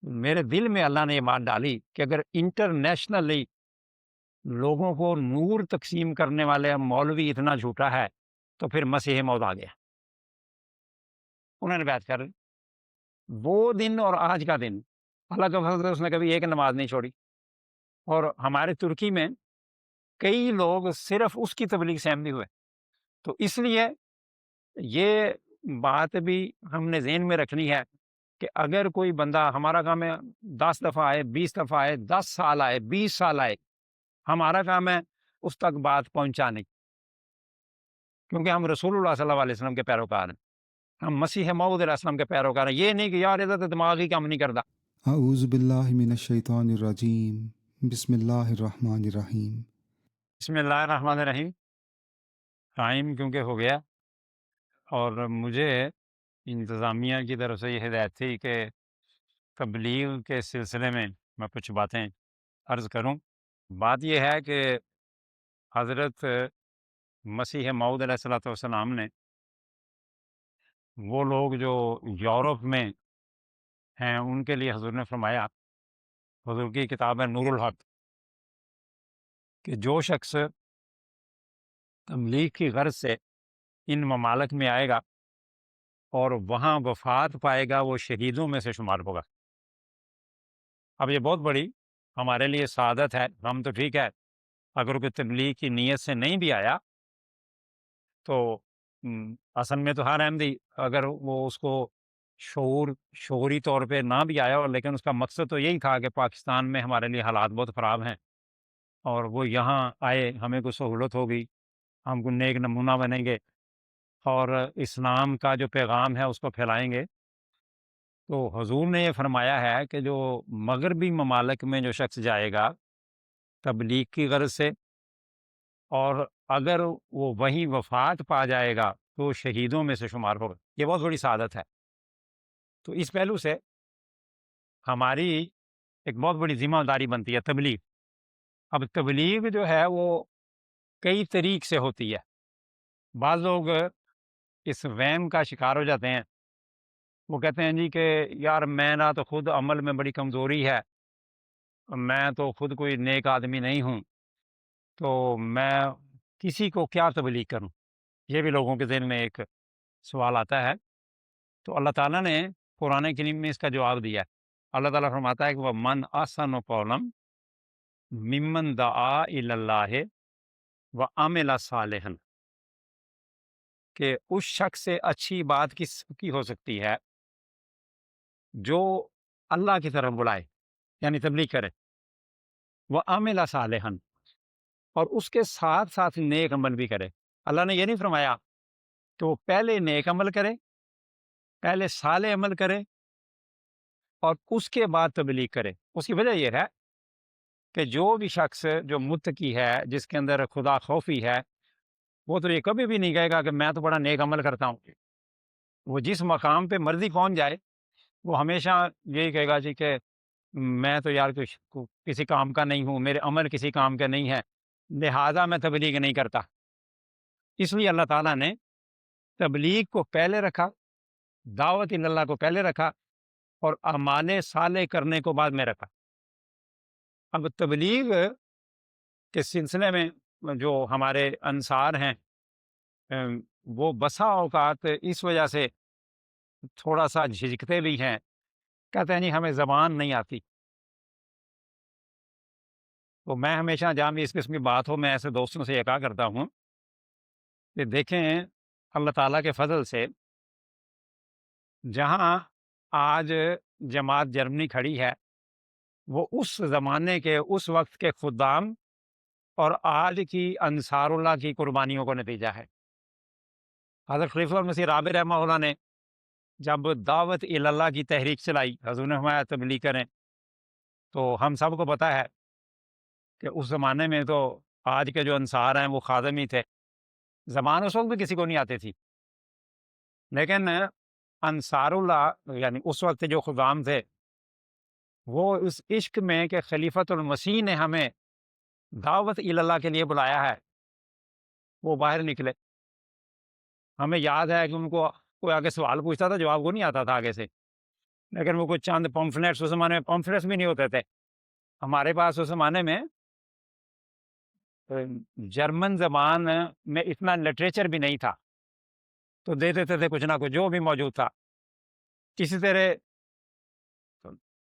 میرے دل میں اللہ نے یہ بات ڈالی کہ اگر انٹرنیشنلی لوگوں کو نور تقسیم کرنے والے مولوی اتنا جھوٹا ہے تو پھر مسیح موعود آ گیا۔ انہوں نے بیعت کر لی۔ وہ دن اور آج کا دن اللہ کا فضل ہے، اس نے کبھی ایک نماز نہیں چھوڑی، اور ہمارے ترکی میں کئی لوگ صرف اس کی تبلیغ سے احمدی ہوئے۔ تو اس لیے یہ بات بھی ہم نے ذہن میں رکھنی ہے کہ اگر کوئی بندہ، ہمارا کام ہے 10 دفعہ آئے، 20 دفعہ آئے، 10 سال آئے، 20 سال آئے، ہمارا کام ہے اس تک بات پہنچانے، کیونکہ ہم رسول اللہ صلی اللہ علیہ وسلم کے پیروکار ہیں، ہم مسیح موعود علیہ السلام کے پیروکار ہیں۔ یہ نہیں کہ یار ادھر تو دماغ ہی کام نہیں کرتا۔ اعوذ باللہ من الشیطان الرجیم، بسم اللہ الرحمن الرحیم۔ بسم اللہ الرحمن الرحیم۔ ٹائم کیونکہ ہو گیا، اور مجھے انتظامیہ کی طرف سے یہ ہدایت تھی کہ تبلیغ کے سلسلے میں میں کچھ باتیں عرض کروں۔ بات یہ ہے کہ حضرت مسیح موعود علیہ الصلوۃ والسلام نے وہ لوگ جو یورپ میں ہیں ان کے لیے حضور نے فرمایا، حضور کی کتاب ہے نور الحق، کہ جو شخص تبلیغ کی غرض سے ان ممالک میں آئے گا اور وہاں وفات پائے گا، وہ شہیدوں میں سے شمار ہوگا۔ اب یہ بہت بڑی ہمارے لیے سعادت ہے۔ ہم تو ٹھیک ہے، اگر کوئی تبلیغ کی نیت سے نہیں بھی آیا تو اصل میں تو ہر احمدی، اگر وہ اس کو شعوری طور پہ نہ بھی آیا ہو، لیکن اس کا مقصد تو یہی تھا کہ پاکستان میں ہمارے لیے حالات بہت خراب ہیں، اور وہ یہاں آئے، ہمیں کوئی سہولت ہوگی، ہم کو نیک نمونہ بنیں گے اور اسلام کا جو پیغام ہے اس کو پھیلائیں گے۔ تو حضور نے یہ فرمایا ہے کہ جو مغربی ممالک میں جو شخص جائے گا تبلیغ کی غرض سے، اور اگر وہ وہیں وفات پا جائے گا تو شہیدوں میں سے شمار ہوگا، یہ بہت بڑی سعادت ہے۔ تو اس پہلو سے ہماری ایک بہت بڑی ذمہ داری بنتی ہے تبلیغ۔ اب تبلیغ جو ہے وہ کئی طریق سے ہوتی ہے۔ بعض لوگ اس وہم کا شکار ہو جاتے ہیں، وہ کہتے ہیں جی کہ یار میں نہ تو خود عمل میں بڑی کمزوری ہے، میں تو خود کوئی نیک آدمی نہیں ہوں، تو میں کسی کو کیا تبلیغ کروں۔ یہ بھی لوگوں کے ذہن میں ایک سوال آتا ہے۔ تو اللہ تعالیٰ نے قرآن کریم میں اس کا جواب دیا ہے۔ اللہ تعالیٰ فرماتا ہے کہ وَمَنْ أَحْسَنُ قَوْلًا مِّمَّنْ دَعَا إِلَى اللَّهِ وَعَمِلَ صَالِحًا، کہ اس شخص سے اچھی بات کس کی ہو سکتی ہے جو اللہ کی طرف بلائے، یعنی تبلیغ کرے، وَعَمِلَ صَالِحًا، اور اس کے ساتھ ساتھ نیک عمل بھی کرے۔ اللہ نے یہ نہیں فرمایا کہ وہ پہلے نیک عمل کرے، پہلے صالح عمل کرے اور اس کے بعد تبلیغ کرے۔ اس کی وجہ یہ ہے کہ جو بھی شخص جو متقی ہے، جس کے اندر خدا خوفی ہے، وہ تو یہ کبھی بھی نہیں کہے گا کہ میں تو بڑا نیک عمل کرتا ہوں۔ وہ جس مقام پہ مرضی پہنچ جائے، وہ ہمیشہ یہی کہے گا جی کہ میں تو یار کسی کام کا نہیں ہوں، میرے عمل کسی کام کا نہیں ہے، لہٰذا میں تبلیغ نہیں کرتا۔ اس لیے اللہ تعالیٰ نے تبلیغ کو پہلے رکھا، دعوت اللہ کو پہلے رکھا، اور اعمال صالح کرنے کو بعد میں رکھا۔ اب تبلیغ کے سلسلے میں جو ہمارے انصار ہیں، وہ بسا اوقات اس وجہ سے تھوڑا سا جھجکتے بھی ہیں، کہتے ہیں جی ہمیں زبان نہیں آتی۔ تو میں ہمیشہ جہاں بھی اس قسم کی بات ہو، میں ایسے دوستوں سے یہ کہا کرتا ہوں کہ دیکھیں، اللہ تعالیٰ کے فضل سے جہاں آج جماعت جرمنی کھڑی ہے، وہ اس زمانے کے، اس وقت کے خدام اور آج کی انصار اللہ کی قربانیوں کا نتیجہ ہے۔ حضرت خلیفہ المسیح رابع رحمہ اللہ نے جب دعوت اللہ کی تحریک چلائی، حضور نے فرمایا تبلیغ کریں، تو ہم سب کو پتہ ہے کہ اس زمانے میں تو آج کے جو انصار ہیں وہ خادم ہی تھے، زبان اس وقت بھی کسی کو نہیں آتی تھی، لیکن انصار اللہ یعنی اس وقت جو خدام تھے، وہ اس عشق میں کہ خلیفۃ المسیح نے ہمیں دعوت اللہ کے لیے بلایا ہے، وہ باہر نکلے۔ ہمیں یاد ہے کہ ان کو کوئی آگے سوال پوچھتا تھا، جواب کو نہیں آتا تھا آگے سے، لیکن وہ کچھ چاند پمفلیٹس، اس زمانے میں پمفلیٹس بھی نہیں ہوتے تھے ہمارے پاس اس زمانے میں، جرمن زبان میں اتنا لٹریچر بھی نہیں تھا، تو دے دیتے تھے کچھ نہ کچھ جو بھی موجود تھا کسی طرح۔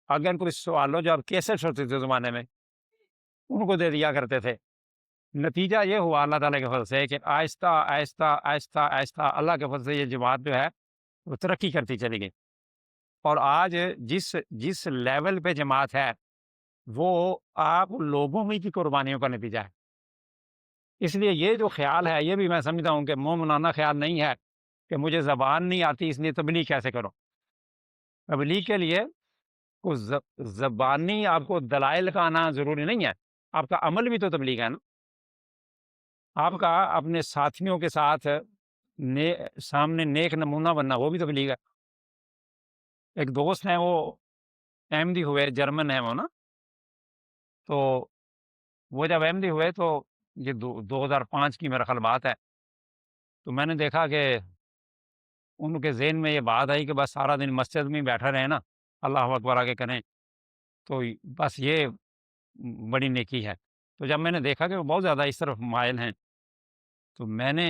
اگر کوئی سوال ہو، جو اب کیسٹ ہوتے تھے زمانے میں، ان کو دے دیا کرتے تھے۔ نتیجہ یہ ہوا اللہ تعالیٰ کے فضل سے کہ آہستہ آہستہ آہستہ آہستہ اللہ کے فضل سے یہ جماعت جو ہے وہ ترقی کرتی چلی گئی، اور آج جس لیول پہ جماعت ہے وہ آپ لوگوں ہی کی قربانیوں کا نتیجہ ہے۔ اس لیے یہ جو خیال ہے، یہ بھی میں سمجھتا ہوں کہ مومنانہ خیال نہیں ہے کہ مجھے زبان نہیں آتی اس لیے تبلیغ کیسے کرو۔ تبلیغ کے لیے زبانی آپ کو دلائل کا آنا ضروری نہیں ہے، آپ کا عمل بھی تو تبلیغ ہے نا۔ آپ کا اپنے ساتھیوں کے ساتھ سامنے نیک نمونہ بننا وہ بھی تبلیغ ہے۔ ایک دوست ہیں، وہ احمدی ہوئے، جرمن ہیں وہ نا، تو وہ جب احمدی ہوئے تو یہ 2005 کی میرا خیال بات ہے، تو میں نے دیکھا کہ ان کے ذہن میں یہ بات آئی کہ بس سارا دن مسجد میں بیٹھا رہے نا، اللہ اکبر آگے کریں، تو بس یہ بڑی نیکی ہے۔ تو جب میں نے دیکھا کہ وہ بہت زیادہ اس طرف مائل ہیں، تو میں نے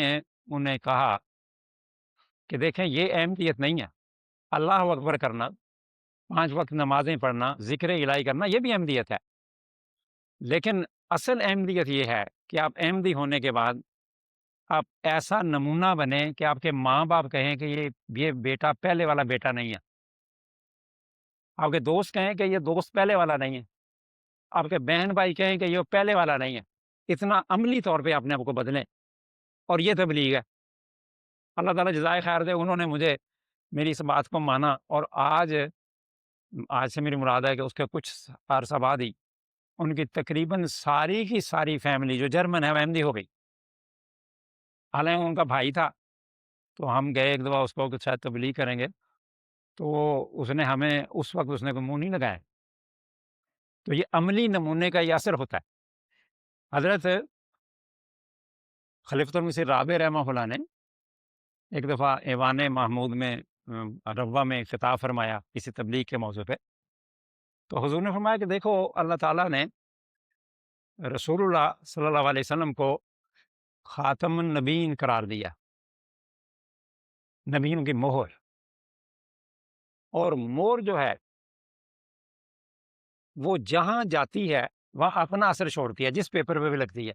انہیں کہا کہ دیکھیں یہ احمدیت نہیں ہے، اللہ اکبر کرنا، 5 وقت نمازیں پڑھنا، ذکر الہی کرنا، یہ بھی احمدیت ہے، لیکن اصل احمدیت یہ ہے کہ آپ احمدی ہونے کے بعد آپ ایسا نمونہ بنیں کہ آپ کے ماں باپ کہیں کہ یہ بیٹا پہلے والا بیٹا نہیں ہے، آپ کے دوست کہیں کہ یہ دوست پہلے والا نہیں ہے، آپ کے بہن بھائی کہیں کہ یہ پہلے والا نہیں ہے۔ اتنا عملی طور پہ اپنے آپ کو بدلیں، اور یہ تبلیغ ہے۔ اللہ تعالیٰ جزائے خیر دے، انہوں نے مجھے میری اس بات کو مانا، اور آج سے میری مراد ہے کہ اس کے کچھ عرصہ بعد ہی ان کی تقریباً ساری کی ساری فیملی جو جرمن ہے وہ احمدی ہو گئی۔ حالانکہ ان کا بھائی تھا، تو ہم گئے ایک دفعہ اس کو کہ شاید تبلیغ کریں گے، تو اس نے ہمیں اس وقت اس نے کوئی منہ نہیں لگایا۔ تو یہ عملی نمونے کا یہ اثر ہوتا ہے۔ حضرت خلیفۃ المسیح رابع رحمہ اللہ نے ایک دفعہ ایوان محمود میں ربوہ میں خطاب فرمایا کسی تبلیغ کے موضوع پہ، تو حضور نے فرمایا کہ دیکھو اللہ تعالیٰ نے رسول اللہ صلی اللہ علیہ وسلم کو خاتم النبیین قرار دیا، نبیوں کی مہر، اور مہر جو ہے وہ جہاں جاتی ہے وہاں اپنا اثر چھوڑتی ہے، جس پیپر پہ بھی لگتی ہے۔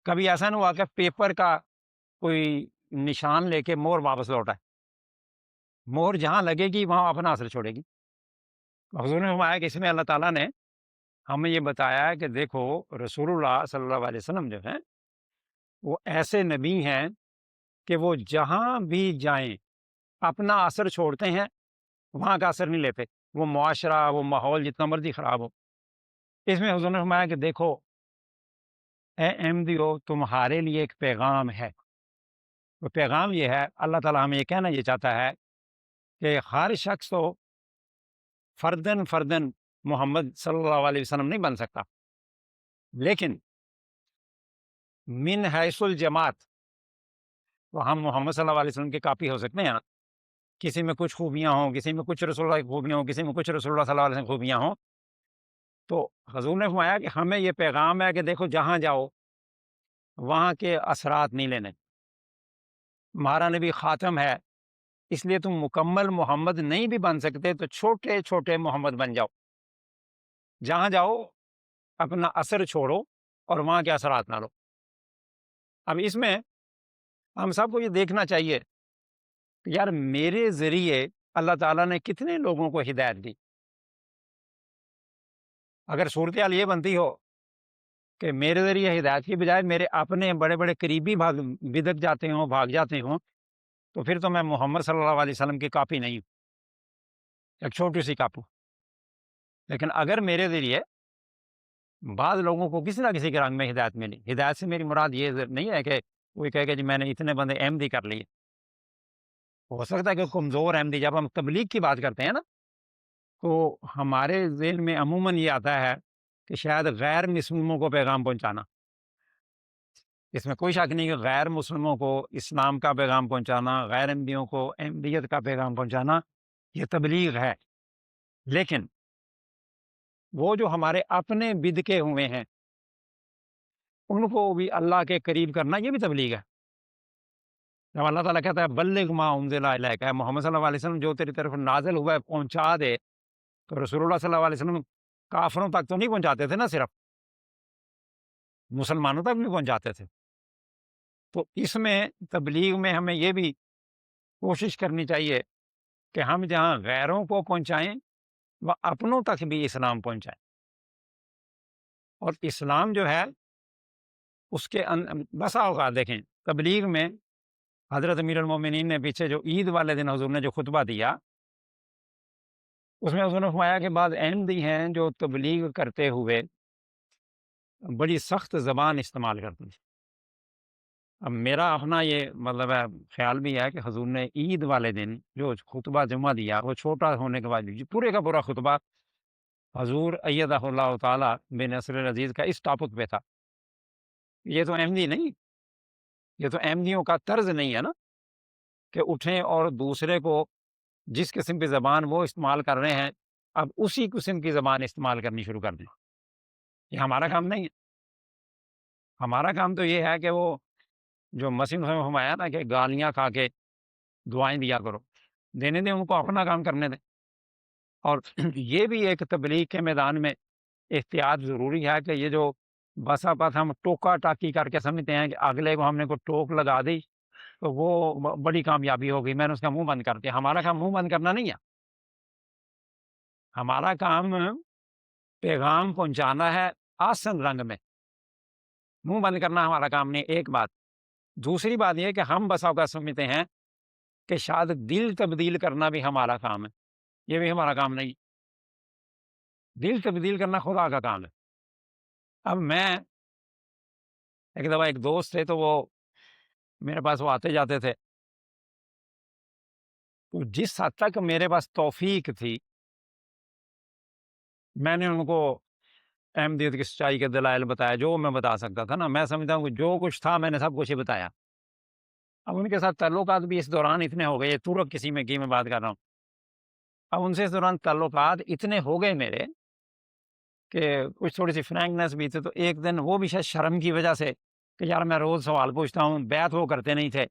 کبھی ایسا نہیں ہوا کہ پیپر کا کوئی نشان لے کے مہر واپس لوٹا ہے، مہر جہاں لگے گی وہاں اپنا اثر چھوڑے گی۔ حضور نے فرمایا کہ اس میں اللہ تعالیٰ نے ہمیں یہ بتایا ہے کہ دیکھو رسول اللہ صلی اللہ علیہ وسلم جو ہیں وہ ایسے نبی ہیں کہ وہ جہاں بھی جائیں اپنا اثر چھوڑتے ہیں، وہاں کا اثر نہیں لیتے، وہ معاشرہ، وہ ماحول جتنا مرضی خراب ہو۔ اس میں حضور نے فرمایا کہ دیکھو اے احمدیو، تمہارے لیے ایک پیغام ہے، وہ پیغام یہ ہے، اللہ تعالیٰ ہمیں یہ کہنا یہ چاہتا ہے کہ ہر شخص تو فردن فردن محمد صلی اللہ علیہ وسلم نہیں بن سکتا، لیکن من حیث الجماعت تو ہم محمد صلی اللہ علیہ وسلم کے کاپی ہو سکتے ہیں نا۔ کسی میں کچھ خوبیاں ہوں، کسی میں کچھ رسول اللہ کی خوبیاں ہوں، کسی میں کچھ رسول اللہ صلی اللہ علیہ وسلم کی خوبیاں ہوں، تو حضور نے فرمایا کہ ہمیں یہ پیغام ہے کہ دیکھو جہاں جاؤ وہاں کے اثرات نہیں لینے، ہمارا نبی خاتم ہے، اس لیے تم مکمل محمد نہیں بھی بن سکتے تو چھوٹے چھوٹے محمد بن جاؤ، جہاں جاؤ اپنا اثر چھوڑو اور وہاں کے اثرات نہ لو۔ اب اس میں ہم سب کو یہ دیکھنا چاہیے کہ یار میرے ذریعے اللہ تعالیٰ نے کتنے لوگوں کو ہدایت دی۔ اگر صورتحال یہ بنتی ہو کہ میرے ذریعے ہدایت کی بجائے میرے اپنے بڑے بڑے قریبی بدک جاتے ہوں، بھاگ جاتے ہوں، تو پھر تو میں محمد صلی اللہ علیہ وسلم کی کاپی نہیں ہوں، ایک چھوٹی سی کاپی۔ لیکن اگر میرے ذریعے بعض لوگوں کو کسی نہ کسی کے رنگ میں ہدایت ملی، ہدایت سے میری مراد یہ نہیں ہے کہ کوئی کہے کہ جی میں نے اتنے بندے احمدی کر لیے، ہو سکتا ہے کہ کمزور احمدی، جب ہم تبلیغ کی بات کرتے ہیں نا تو ہمارے ذہن میں عموماً یہ آتا ہے کہ شاید غیر مسلموں کو پیغام پہنچانا، اس میں کوئی شک نہیں کہ غیر مسلموں کو اسلام کا پیغام پہنچانا، غیر احمدیوں کو احمدیت کا پیغام پہنچانا یہ تبلیغ ہے۔ لیکن وہ جو ہمارے اپنے بدکے ہوئے ہیں ان کو بھی اللہ کے قریب کرنا، یہ بھی تبلیغ ہے۔ جب اللہ تعالیٰ کہتا ہے بلغ ما انزل الیک، اے محمد صلی اللہ علیہ وسلم جو تیری طرف نازل ہوا ہے پہنچا دے، تو رسول اللہ صلی اللہ علیہ وسلم کافروں تک تو نہیں پہنچاتے تھے نا، صرف مسلمانوں تک بھی پہنچاتے تھے۔ تو اس میں تبلیغ میں ہمیں یہ بھی کوشش کرنی چاہیے کہ ہم جہاں غیروں کو پہنچائیں وہ اپنوں تک بھی اسلام پہنچائیں۔ اور اسلام جو ہے اس کے بسا اوقات دیکھیں تبلیغ میں حضرت امیر المومنین نے پیچھے جو عید والے دن حضور نے جو خطبہ دیا، اس میں حضور نے فرمایا کہ بعض احمدی ہیں جو تبلیغ کرتے ہوئے بڑی سخت زبان استعمال کرتے ہیں۔ اب میرا اپنا یہ مطلب ہے خیال بھی ہے کہ حضور نے عید والے دن جو خطبہ جمعہ دیا وہ چھوٹا ہونے کے بعد بھی پورے کا پورا خطبہ حضور ایدہ اللہ تعالیٰ بن نصر العزیز کا اس ٹاپک پہ تھا۔ یہ تو احمدی نہیں، یہ تو احمدیوں کا طرز نہیں ہے نا کہ اٹھیں اور دوسرے کو جس قسم کی زبان وہ استعمال کر رہے ہیں اب اسی قسم کی زبان استعمال کرنی شروع کر دیں۔ یہ ہمارا کام نہیں ہے۔ ہمارا کام تو یہ ہے کہ وہ جو مسیح نے فرمایا نا کہ گالیاں کھا کے دعائیں دیا کرو، دینے دیں ان کو، اپنا کام کرنے دیں۔ اور یہ بھی ایک تبلیغ کے میدان میں احتیاط ضروری ہے کہ یہ جو بس آپس ہم ٹوکا ٹاکی کر کے سمجھتے ہیں کہ اگلے کو ہم نے کوئی ٹوک لگا دی تو وہ بڑی کامیابی ہوگی، میں نے اس کا منہ بند کر دیا۔ ہمارا کام منہ بند کرنا نہیں ہے، ہمارا کام پیغام پہنچانا ہے آسن رنگ میں، منہ بند کرنا ہمارا کام نہیں۔ ایک بات، دوسری بات یہ کہ ہم بس اوقات سمجھتے ہیں کہ شاید دل تبدیل کرنا بھی ہمارا کام ہے، یہ بھی ہمارا کام نہیں۔ دل تبدیل کرنا خدا کا کام ہے۔ اب میں ایک دفعہ ایک دوست تھے تو وہ میرے پاس وہ آتے جاتے تھے، تو جس حد تک میرے پاس توفیق تھی میں نے ان کو احمدیت کی سچائی کے دلائل بتایا، جو میں بتا سکتا تھا نا۔ میں سمجھتا ہوں کہ جو کچھ تھا میں نے سب کچھ ہی بتایا۔ اب ان کے ساتھ تعلقات بھی اس دوران اتنے ہو گئے، ترک کسی میں کی میں بات کر رہا ہوں، اب ان سے اس دوران تعلقات اتنے ہو گئے میرے کہ کچھ تھوڑی سی فرینکنیس بھی تھی۔ تو ایک دن وہ بھی شاید شرم کی وجہ سے کہ یار میں روز سوال پوچھتا ہوں، بیعت وہ کرتے نہیں تھے،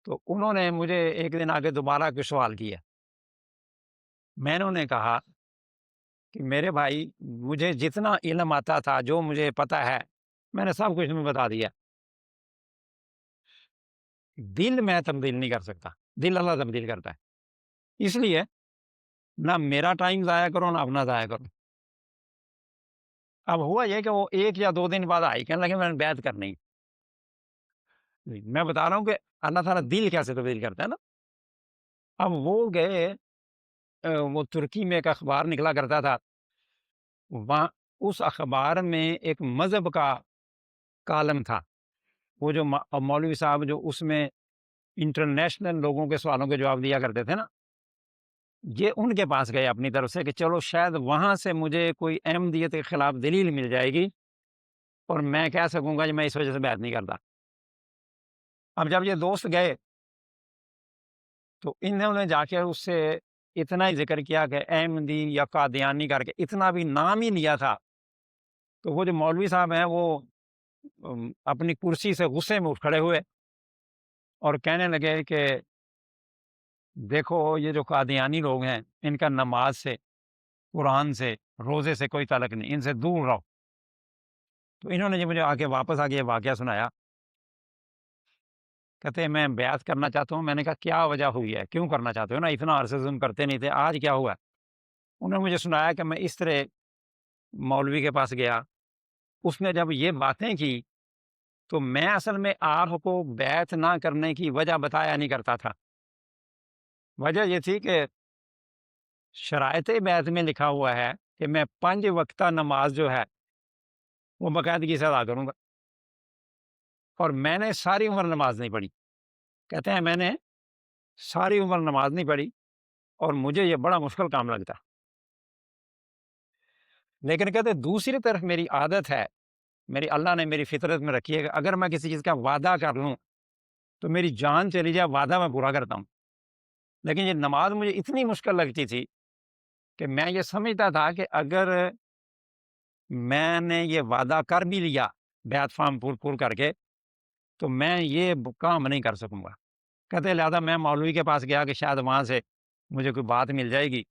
تو انہوں نے مجھے ایک دن آگے دوبارہ کچھ سوال کیا۔ میں نے انہیں کہا کہ میرے بھائی مجھے جتنا علم آتا تھا، جو مجھے پتا ہے، میں نے سب کچھ تمہیں بتا دیا۔ دل میں تبدیل نہیں کر سکتا، دل اللہ تبدیل کرتا ہے۔ اس لیے نہ میرا ٹائم ضائع کرو نہ اپنا ضائع کرو۔ اب ہوا یہ کہ وہ 1 یا 2 دن بعد آئی، کہنے لگے میں نے بیعت کرنی۔ میں بتا رہا ہوں کہ اللہ تعالیٰ دل کیسے تبدیل کرتا ہے نا۔ اب وہ گئے، وہ ترکی میں ایک اخبار نکلا کرتا تھا، وہاں اس اخبار میں ایک مذہب کا کالم تھا، وہ جو مولوی صاحب جو اس میں انٹرنیشنل لوگوں کے سوالوں کے جواب دیا کرتے تھے نا، یہ ان کے پاس گئے اپنی طرف سے کہ چلو شاید وہاں سے مجھے کوئی احمدیت کے خلاف دلیل مل جائے گی اور میں کہہ سکوں گا کہ میں اس وجہ سے بیعت نہیں کرتا۔ اب جب یہ دوست گئے تو انہوں نے جا کے اس سے اتنا ہی ذکر کیا کہ احمدی یا قادیانی کر کے اتنا بھی نام ہی لیا تھا، تو وہ جو مولوی صاحب ہیں وہ اپنی کرسی سے غصے میں اٹھ کھڑے ہوئے اور کہنے لگے کہ دیکھو یہ جو قادیانی لوگ ہیں ان کا نماز سے، قرآن سے، روزے سے کوئی تعلق نہیں، ان سے دور رہو۔ تو انہوں نے جب مجھے آ کے واپس آ کے یہ واقعہ سنایا، کہتے ہیں میں بیعت کرنا چاہتا ہوں۔ میں نے کہا کیا وجہ ہوئی ہے، کیوں کرنا چاہتے ہو نا، اتنا عرصے سے تم کرتے نہیں تھے، آج کیا ہوا ہے؟ انہوں نے مجھے سنایا کہ میں اس طرح مولوی کے پاس گیا، اس نے جب یہ باتیں کی تو میں اصل میں آپ کو بیعت نہ کرنے کی وجہ بتایا نہیں کرتا تھا۔ وجہ یہ تھی کہ شرائط بیعت میں لکھا ہوا ہے کہ میں 5 وقتہ نماز جو ہے وہ باقاعدگی سے ادا کروں گا، اور میں نے ساری عمر نماز نہیں پڑھی۔ کہتے ہیں میں نے ساری عمر نماز نہیں پڑھی اور مجھے یہ بڑا مشکل کام لگتا، لیکن کہتے دوسری طرف میری عادت ہے، میری اللہ نے میری فطرت میں رکھی ہے کہ اگر میں کسی چیز کا وعدہ کر لوں تو میری جان چلی جائے، وعدہ میں پورا کرتا ہوں۔ لیکن یہ نماز مجھے اتنی مشکل لگتی تھی کہ میں یہ سمجھتا تھا کہ اگر میں نے یہ وعدہ کر بھی لیا بیعت فارم پور کر کے تو میں یہ کام نہیں کر سکوں گا. کہتے لہٰذا میں مولوی کے پاس گیا کہ شاید وہاں سے مجھے کوئی بات مل جائے گی.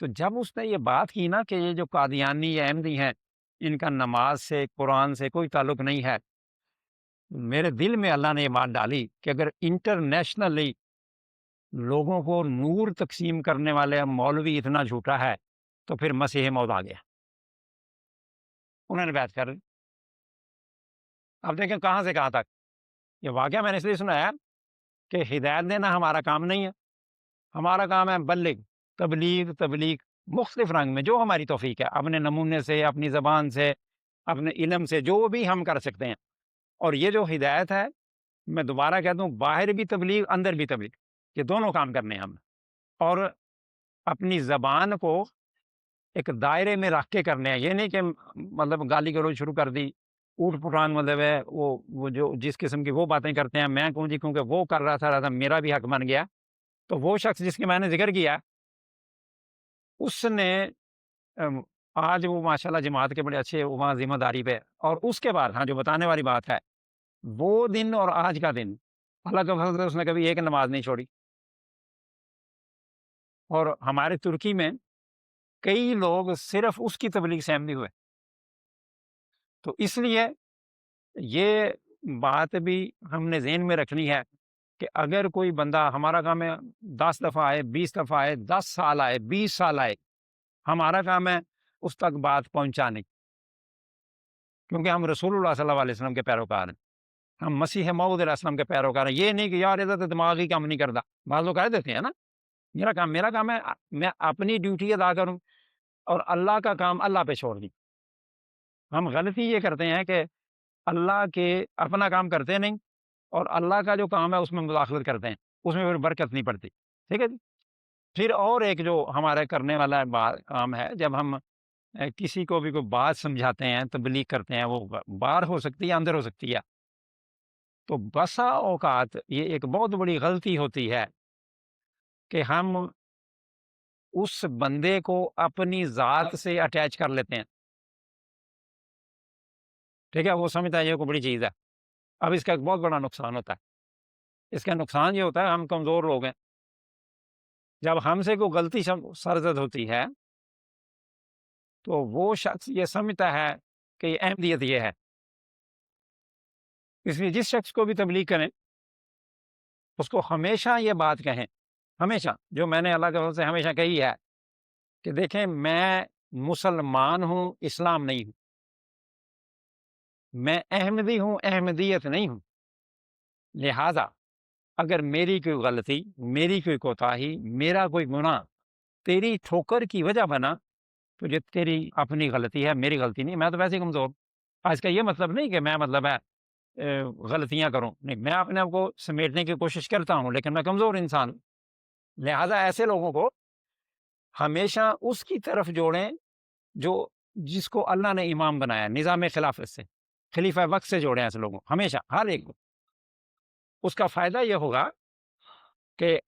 تو جب اس نے یہ بات کی نا کہ یہ جو قادیانی یا احمدی ہیں ان کا نماز سے قرآن سے کوئی تعلق نہیں ہے، میرے دل میں اللہ نے یہ بات ڈالی کہ اگر انٹرنیشنلی لوگوں کو نور تقسیم کرنے والے مولوی اتنا جھوٹا ہے تو پھر مسیح موعود آ گیا. انہوں نے بیعت کر لی. اب دیکھیں کہاں سے کہاں تک. یہ واقعہ میں نے اس لیے سنایا کہ ہدایت دینا ہمارا کام نہیں ہے. ہمارا کام ہے تبلیغ مختلف رنگ میں جو ہماری توفیق ہے، اپنے نمونے سے، اپنی زبان سے، اپنے علم سے، جو بھی ہم کر سکتے ہیں. اور یہ جو ہدایت ہے، میں دوبارہ کہتا ہوں، باہر بھی تبلیغ اندر بھی تبلیغ، یہ دونوں کام کرنے ہیں ہم. اور اپنی زبان کو ایک دائرے میں رکھ کے کرنے ہیں. یہ نہیں کہ مطلب گالی گلوچ شروع کر دی، اوٹ پٹان مطلب ہے وہ جو جس قسم کی وہ باتیں کرتے ہیں، میں کہوں جی کیونکہ وہ کر رہا تھا میرا بھی حق بن گیا. تو وہ شخص جس کے میں نے ذکر کیا اس نے آج وہ ماشاءاللہ جماعت کے بڑے اچھے وہاں ذمہ داری پہ. اور اس کے بعد جو بتانے والی بات ہے، وہ دن اور آج کا دن اللہ کا فضل ہے، اس نے کبھی ایک نماز نہیں چھوڑی. اور ہمارے ترکی میں کئی لوگ صرف اس کی تبلیغ سے احمدی ہوئے. تو اس لیے یہ بات بھی ہم نے ذہن میں رکھنی ہے کہ اگر کوئی بندہ، ہمارا کام ہے 10 دفعہ آئے، 20 دفعہ آئے، 10 سال آئے، 20 سال آئے، ہمارا کام ہے اس تک بات پہنچانے، کیونکہ ہم رسول اللہ صلی اللہ علیہ وسلم کے پیروکار ہیں، ہم مسیح موعود علیہ السلام کے پیروکار ہیں. یہ نہیں کہ یار ادھر دماغ ہی کام نہیں کرتا. بعض لوگ کہہ دیتے ہیں نا میرا کام ہے میں اپنی ڈیوٹی ادا کروں اور اللہ کا کام اللہ پہ چھوڑ دی. ہم غلطی یہ کرتے ہیں کہ اللہ کے اپنا کام کرتے نہیں اور اللہ کا جو کام ہے اس میں مداخلت کرتے ہیں، اس میں پھر برکت نہیں پڑتی. ٹھیک ہے جی. پھر اور ایک جو ہمارے کرنے والا کام ہے، جب ہم کسی کو بھی کوئی بات سمجھاتے ہیں، تبلیغ کرتے ہیں، وہ باہر ہو سکتی ہے، اندر ہو سکتی ہے. تو بسا اوقات یہ ایک بہت بڑی غلطی ہوتی ہے کہ ہم اس بندے کو اپنی ذات سے اٹیچ کر لیتے ہیں. ٹھیک ہے، وہ سمجھتا ہے یہ کوئی بڑی چیز ہے. اب اس کا ایک بہت بڑا نقصان ہوتا ہے. اس کا نقصان یہ ہوتا ہے ہم کمزور لوگ ہیں. جب ہم سے کوئی غلطی سرزد ہوتی ہے تو وہ شخص یہ سمجھتا ہے کہ یہ احمدیت یہ ہے. اس لیے جس شخص کو بھی تبلیغ کریں اس کو ہمیشہ یہ بات کہیں، ہمیشہ، جو میں نے اللہ کے فضل سے ہمیشہ کہی ہے کہ دیکھیں میں مسلمان ہوں، اسلام نہیں ہوں. میں احمدی ہوں، احمدیت نہیں ہوں. لہذا اگر میری کوئی غلطی، میری کوئی کوتاہی، میرا کوئی گناہ تیری ٹھوکر کی وجہ بنا تو یہ تیری اپنی غلطی ہے، میری غلطی نہیں. میں تو ویسے ہی کمزور. اس کا یہ مطلب نہیں کہ میں مطلب ہے غلطیاں کروں، نہیں، میں اپنے آپ کو سمیٹنے کی کوشش کرتا ہوں لیکن میں کمزور انسان ہوں. لہذا ایسے لوگوں کو ہمیشہ اس کی طرف جوڑیں جس کو اللہ نے امام بنایا، نظام خلافت سے، خلیفہ وقت سے جوڑیں ایسے لوگوں ہمیشہ، ہر ایک کو. اس کا فائدہ یہ ہوگا کہ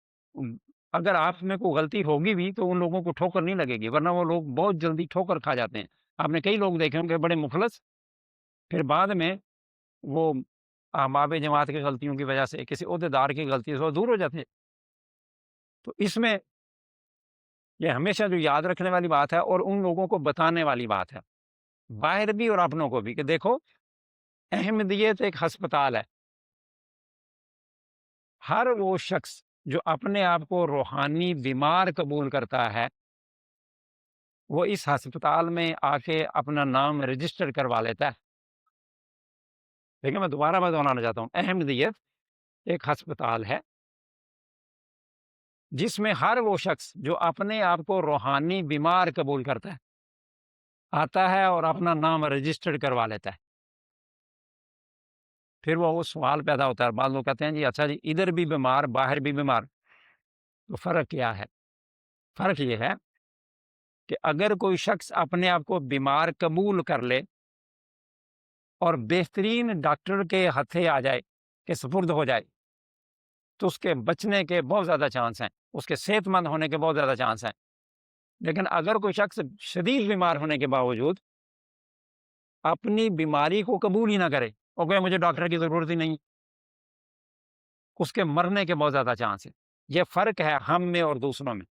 اگر آپ میں کوئی غلطی ہوگی بھی تو ان لوگوں کو ٹھوکر نہیں لگے گی، ورنہ وہ لوگ بہت جلدی ٹھوکر کھا جاتے ہیں. آپ نے کئی لوگ دیکھے ہوں گے بڑے مخلص، پھر بعد میں وہ احباب جماعت کی غلطیوں کی وجہ سے، کسی عہدیدار کی غلطی سے وہ دور ہو جاتے ہیں. تو اس میں یہ ہمیشہ جو یاد رکھنے والی بات ہے اور ان لوگوں کو بتانے والی بات ہے، باہر بھی اور اپنوں کو بھی، کہ دیکھو احمدیت ایک ہسپتال ہے. ہر وہ شخص جو اپنے آپ کو روحانی بیمار قبول کرتا ہے وہ اس ہسپتال میں آ کے اپنا نام رجسٹر کروا لیتا ہے. لیکن میں دوبارہ بتانا چاہتا ہوں، احمدیت ایک ہسپتال ہے جس میں ہر وہ شخص جو اپنے آپ کو روحانی بیمار قبول کرتا ہے آتا ہے اور اپنا نام رجسٹرڈ کروا لیتا ہے. پھر وہ سوال پیدا ہوتا ہے، بعض لوگ کہتے ہیں جی اچھا جی ادھر بھی بیمار باہر بھی بیمار، تو فرق کیا ہے؟ فرق یہ ہے کہ اگر کوئی شخص اپنے آپ کو بیمار قبول کر لے اور بہترین ڈاکٹر کے ہتھے آ جائے کہ سپرد ہو جائے تو اس کے بچنے کے بہت زیادہ چانس ہیں، اس کے صحت مند ہونے کے بہت زیادہ چانس ہیں. لیکن اگر کوئی شخص شدید بیمار ہونے کے باوجود اپنی بیماری کو قبول ہی نہ کرے اور کہے مجھے ڈاکٹر کی ضرورت ہی نہیں، اس کے مرنے کے بہت زیادہ چانس ہے۔ یہ فرق ہے ہم میں اور دوسروں میں۔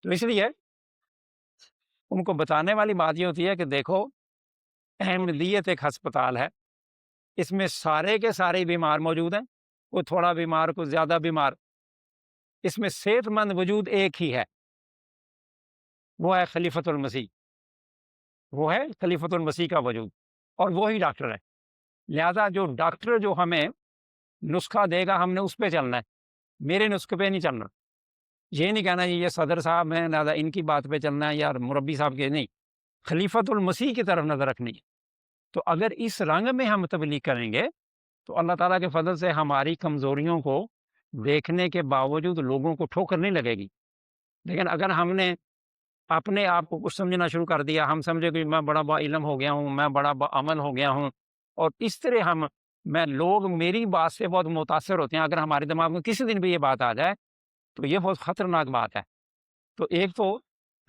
تو اس لیے ان کو بتانے والی بات یہ ہوتی ہے کہ دیکھو، احمدیت ایک ہسپتال ہے، اس میں سارے کے سارے بیمار موجود ہیں، کوئی تھوڑا بیمار، کوئی زیادہ بیمار، اس میں صحت مند وجود ایک ہی ہے، وہ ہے خلیفۃ المسیح، وہ ہے خلیفۃ المسیح کا وجود، اور وہی ڈاکٹر ہے۔ لہذا جو ڈاکٹر جو ہمیں نسخہ دے گا، ہم نے اس پہ چلنا ہے، میرے نسخے پہ نہیں چلنا۔ یہ نہیں کہنا یہ صدر صاحب ہیں لہٰذا ان کی بات پہ چلنا ہے، یا مربی صاحب کے، نہیں، خلیفۃ المسیح کی طرف نظر رکھنی ہے۔ تو اگر اس رنگ میں ہم تبلیغ کریں گے تو اللہ تعالیٰ کے فضل سے ہماری کمزوریوں کو دیکھنے کے باوجود لوگوں کو ٹھوکر نہیں لگے گی۔ لیکن اگر ہم نے اپنے آپ کو کچھ سمجھنا شروع کر دیا، ہم سمجھے کہ میں بڑا با علم ہو گیا ہوں، میں بڑا با عمل ہو گیا ہوں، اور اس طرح لوگ میری بات سے بہت متاثر ہوتے ہیں، اگر ہمارے دماغ میں کسی دن بھی یہ بات آ جائے تو یہ بہت خطرناک بات ہے۔ تو ایک تو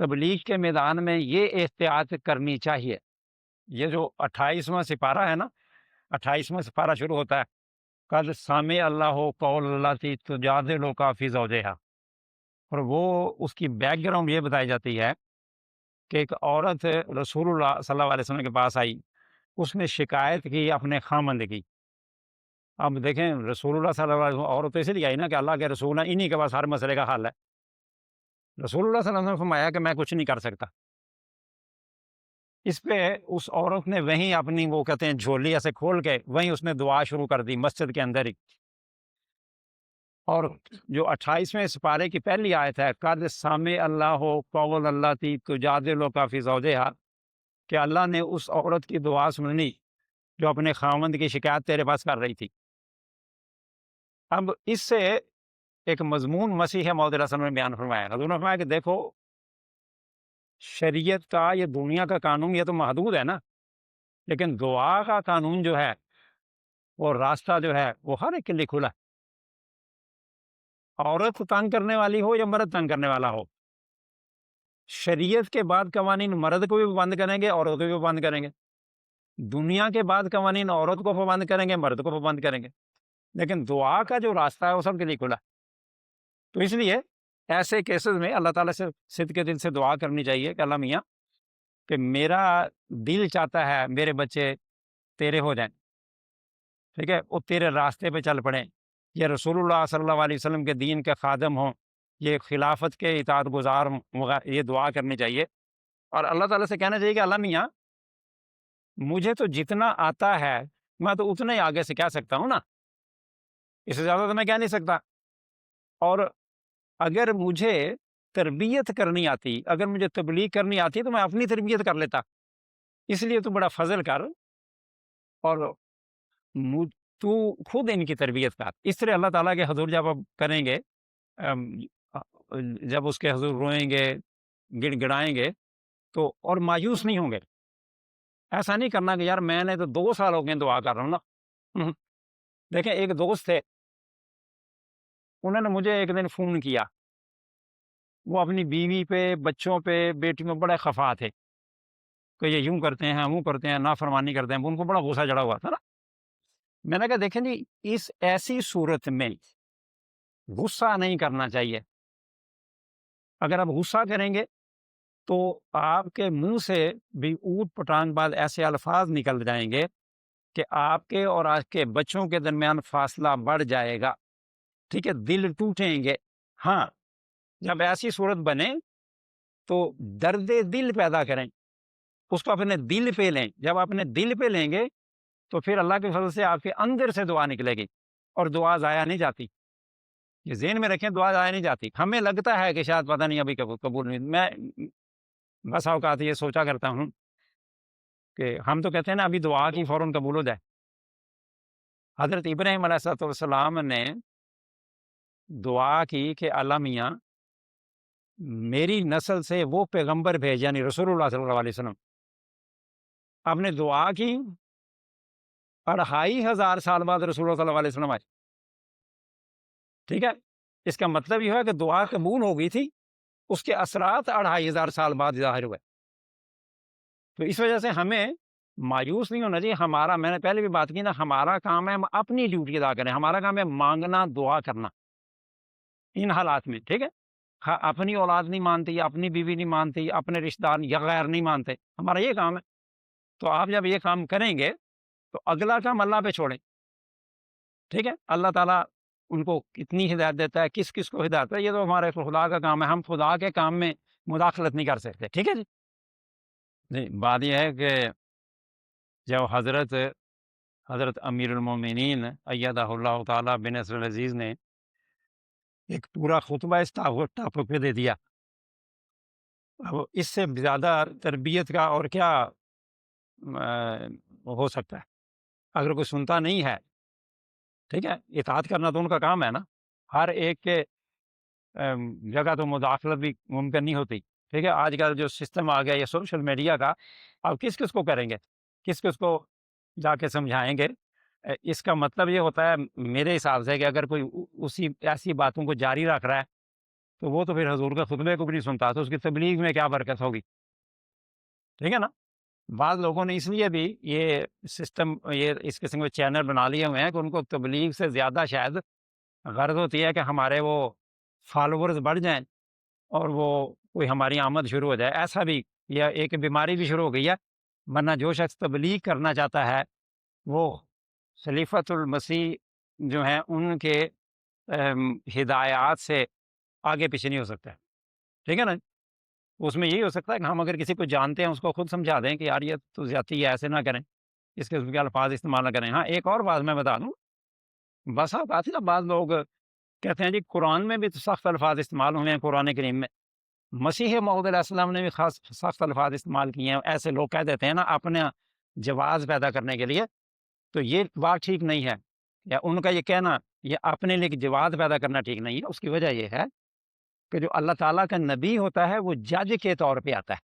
تبلیغ کے میدان میں یہ احتیاط کرنی چاہیے۔ یہ جو 28واں سپارہ ہے نا، 28واں سپارہ شروع ہوتا ہے قد سامع اللہ قول اللاتی تجادلک فی زوجہا، اور وہ اس کی بیک گراؤنڈ یہ بتائی جاتی ہے کہ ایک عورت رسول اللہ صلی اللہ علیہ وسلم کے پاس آئی، اس نے شکایت کی اپنے خامند کی۔ اب دیکھیں رسول اللہ صلی اللہ علیہ وسلم، عورت اس لیے آئی نا کہ اللہ کے رسول ہیں، انہی کے پاس ہر مسئلے کا حل ہے۔ رسول اللہ صلی اللہ علیہ وسلم نے فرمایا کہ میں کچھ نہیں کر سکتا۔ اس پہ اس عورت نے وہیں اپنی وہ کہتے ہیں جھولی ایسے کھول کے وہیں اس نے دعا شروع کر دی مسجد کے اندر ہی۔ اور جو 28ویں سپارے کی پہلی آیت ہے قد سامع اللہ قول اللاتی تجادلک فی زوجہا، کہ اللہ نے اس عورت کی دعا سننی جو اپنے خاوند کی شکایت تیرے پاس کر رہی تھی۔ اب اس سے ایک مضمون مسیح موعود علیہ السلام نے بیان فرمایا، حضور نے فرمایا کہ دیکھو شریعت کا یہ دنیا کا قانون یہ تو محدود ہے نا، لیکن دعا کا قانون جو ہے، وہ راستہ جو ہے وہ ہر ایک کے لیے کھلا ہے، عورت تنگ کرنے والی ہو یا مرد تنگ کرنے والا ہو۔ شریعت کے بعد قوانین مرد کو بھی پابند کریں گے، عورت کو بھی پابند کریں گے۔ دنیا کے بعد قوانین عورت کو پابند کریں گے، مرد کو پابند کریں گے، لیکن دعا کا جو راستہ ہے وہ سب کے لیے کھلا ہے۔ تو اس لیے ایسے کیسز میں اللہ تعالیٰ سے صدق کے دل سے دعا کرنی چاہیے کہ اللہ میاں کہ میرا دل چاہتا ہے میرے بچے تیرے ہو جائیں، ٹھیک ہے، وہ تیرے راستے پہ چل پڑیں، یہ رسول اللہ صلی اللہ علیہ وسلم کے دین کے خادم ہوں، یہ خلافت کے اطاعت گزار ہوں، یہ دعا کرنی چاہیے۔ اور اللہ تعالیٰ سے کہنا چاہیے کہ اللہ میاں مجھے تو جتنا آتا ہے میں تو اتنا ہی آگے سے کہہ سکتا ہوں نا، اس سے زیادہ تو میں کہہ نہیں سکتا، اور اگر مجھے تربیت کرنی آتی، اگر مجھے تبلیغ کرنی آتی تو میں اپنی تربیت کر لیتا، اس لیے تو بڑا فضل کر اور تو خود ان کی تربیت کر۔ اس طرح اللہ تعالیٰ کے حضور جب آپ کریں گے، جب اس کے حضور روئیں گے، گڑ گڑائیں گے تو اور مایوس نہیں ہوں گے۔ ایسا نہیں کرنا کہ یار میں نے تو 2 سال ہو گئے دعا کر رہا ہوں نا۔ دیکھیں ایک دوست تھے، انہوں نے مجھے ایک دن فون کیا، وہ اپنی بیوی پہ، بچوں پہ، بیٹیوں میں بڑے خفا تھے کہ یہ یوں کرتے ہیں، وہ کرتے ہیں، نافرمانی کرتے ہیں، ان کو بڑا غصہ چڑھا ہوا تھا نا۔ میں نے کہا دیکھیں جی اس ایسی صورت میں غصہ نہیں کرنا چاہیے۔ اگر آپ غصہ کریں گے تو آپ کے منہ سے بھی اوٹ پٹانگ بعد ایسے الفاظ نکل جائیں گے کہ آپ کے اور آپ کے بچوں کے درمیان فاصلہ بڑھ جائے گا، ٹھیک ہے، دل ٹوٹیں گے۔ ہاں، جب ایسی صورت بنے تو درد دل پیدا کریں، اس کو اپنے دل پہ لیں۔ جب اپنے دل پہ لیں گے تو پھر اللہ کے فضل سے آپ کے اندر سے دعا نکلے گی، اور دعا ضائع نہیں جاتی۔ یہ ذہن میں رکھیں، دعا ضائع نہیں جاتی۔ ہمیں لگتا ہے کہ شاید پتہ نہیں ابھی قبول نہیں، میں بس اوقات یہ سوچا کرتا ہوں کہ ہم تو کہتے ہیں نا ابھی دعا کی فوراً قبول ہو جائے۔ حضرت ابراہیم علیہ السلام نے دعا کی کہ اللہ میاں میری نسل سے وہ پیغمبر بھیج، یعنی رسول اللہ صلی اللہ علیہ وسلم۔ آپ نے دعا کی، 2500 سال بعد رسول اللہ صلی اللہ علیہ وسلم آئے، ٹھیک ہے۔ اس کا مطلب یہ ہے کہ دعا قبول ہو گئی تھی، اس کے اثرات 2500 سال بعد ظاہر ہوئے۔ تو اس وجہ سے ہمیں مایوس نہیں ہونا چاہیے۔ ہمارا، میں نے پہلے بھی بات کی نا، ہمارا کام ہے ہم اپنی ڈیوٹی ادا کریں، ہمارا کام ہے مانگنا، دعا کرنا ان حالات میں، ٹھیک ہے؟ اپنی اولاد نہیں مانتی، اپنی بیوی نہیں مانتی، اپنے رشتہ دار یا غیر نہیں مانتے، ہمارا یہ کام ہے۔ تو آپ جب یہ کام کریں گے تو اگلا کام اللہ پہ چھوڑیں، ٹھیک ہے؟ اللہ تعالیٰ ان کو کتنی ہدایت دیتا ہے، کس کس کو ہدایت ہے، یہ تو ہمارے خدا کا کام ہے، ہم خدا کے کام میں مداخلت نہیں کر سکتے، ٹھیک ہے جی؟ نہیں، بات یہ ہے کہ جب حضرت امیر المومنین ایدہ اللہ تعالیٰ بنصر العزیز نے ایک پورا خطبہ اس ٹاپک پہ دے دیا، اب اس سے زیادہ تربیت کا اور کیا ہو سکتا ہے؟ اگر کوئی سنتا نہیں ہے، ٹھیک ہے، اطاعت کرنا تو ان کا کام ہے نا، ہر ایک کے جگہ تو مداخلت بھی ممکن نہیں ہوتی، ٹھیک ہے؟ آج کل جو سسٹم آ گیا یہ سوشل میڈیا کا، اب کس کس کو کریں گے، کس کس کو جا کے سمجھائیں گے؟ اس کا مطلب یہ ہوتا ہے میرے حساب سے کہ اگر کوئی اسی ایسی باتوں کو جاری رکھ رہا ہے تو وہ تو پھر حضور کے خطبے کو بھی نہیں سنتا، تو اس کی تبلیغ میں کیا برکت ہوگی، ٹھیک ہے نا؟ بعض لوگوں نے اس لیے بھی یہ سسٹم، یہ اس قسم کے چینل بنا لیے ہوئے ہیں کہ ان کو تبلیغ سے زیادہ شاید غرض ہوتی ہے کہ ہمارے وہ فالوورز بڑھ جائیں اور وہ کوئی ہماری آمد شروع ہو جائے، ایسا بھی، یا ایک بیماری بھی شروع ہو گئی ہے۔ ورنہ جو شخص تبلیغ کرنا چاہتا ہے وہ خلیفۃ المسیح جو ہیں ان کے ہدایات سے آگے پیچھے نہیں ہو سکتا ہے، ٹھیک ہے نا؟ اس میں یہی ہو سکتا ہے کہ ہم اگر کسی کو جانتے ہیں اس کو خود سمجھا دیں کہ یار یہ تو زیادتی ہے، ایسے نہ کریں، اس قسم کے الفاظ استعمال نہ کریں۔ ہاں، ایک اور بات میں بتا دوں، بس اوقات نا بعض لوگ کہتے ہیں جی قرآن میں بھی تو سخت الفاظ استعمال ہوئے ہیں، قرآن کریم میں مسیح موعود علیہ السلام نے بھی خاص سخت الفاظ استعمال کیے ہیں، ایسے لوگ کہہ دیتے ہیں نا اپنا جواز پیدا کرنے کے لیے، تو یہ بات ٹھیک نہیں ہے، یا ان کا یہ کہنا یہ اپنے لیے جواز پیدا کرنا ٹھیک نہیں ہے۔ اس کی وجہ یہ ہے کہ جو اللہ تعالیٰ کا نبی ہوتا ہے وہ جج کے طور پہ آتا ہے،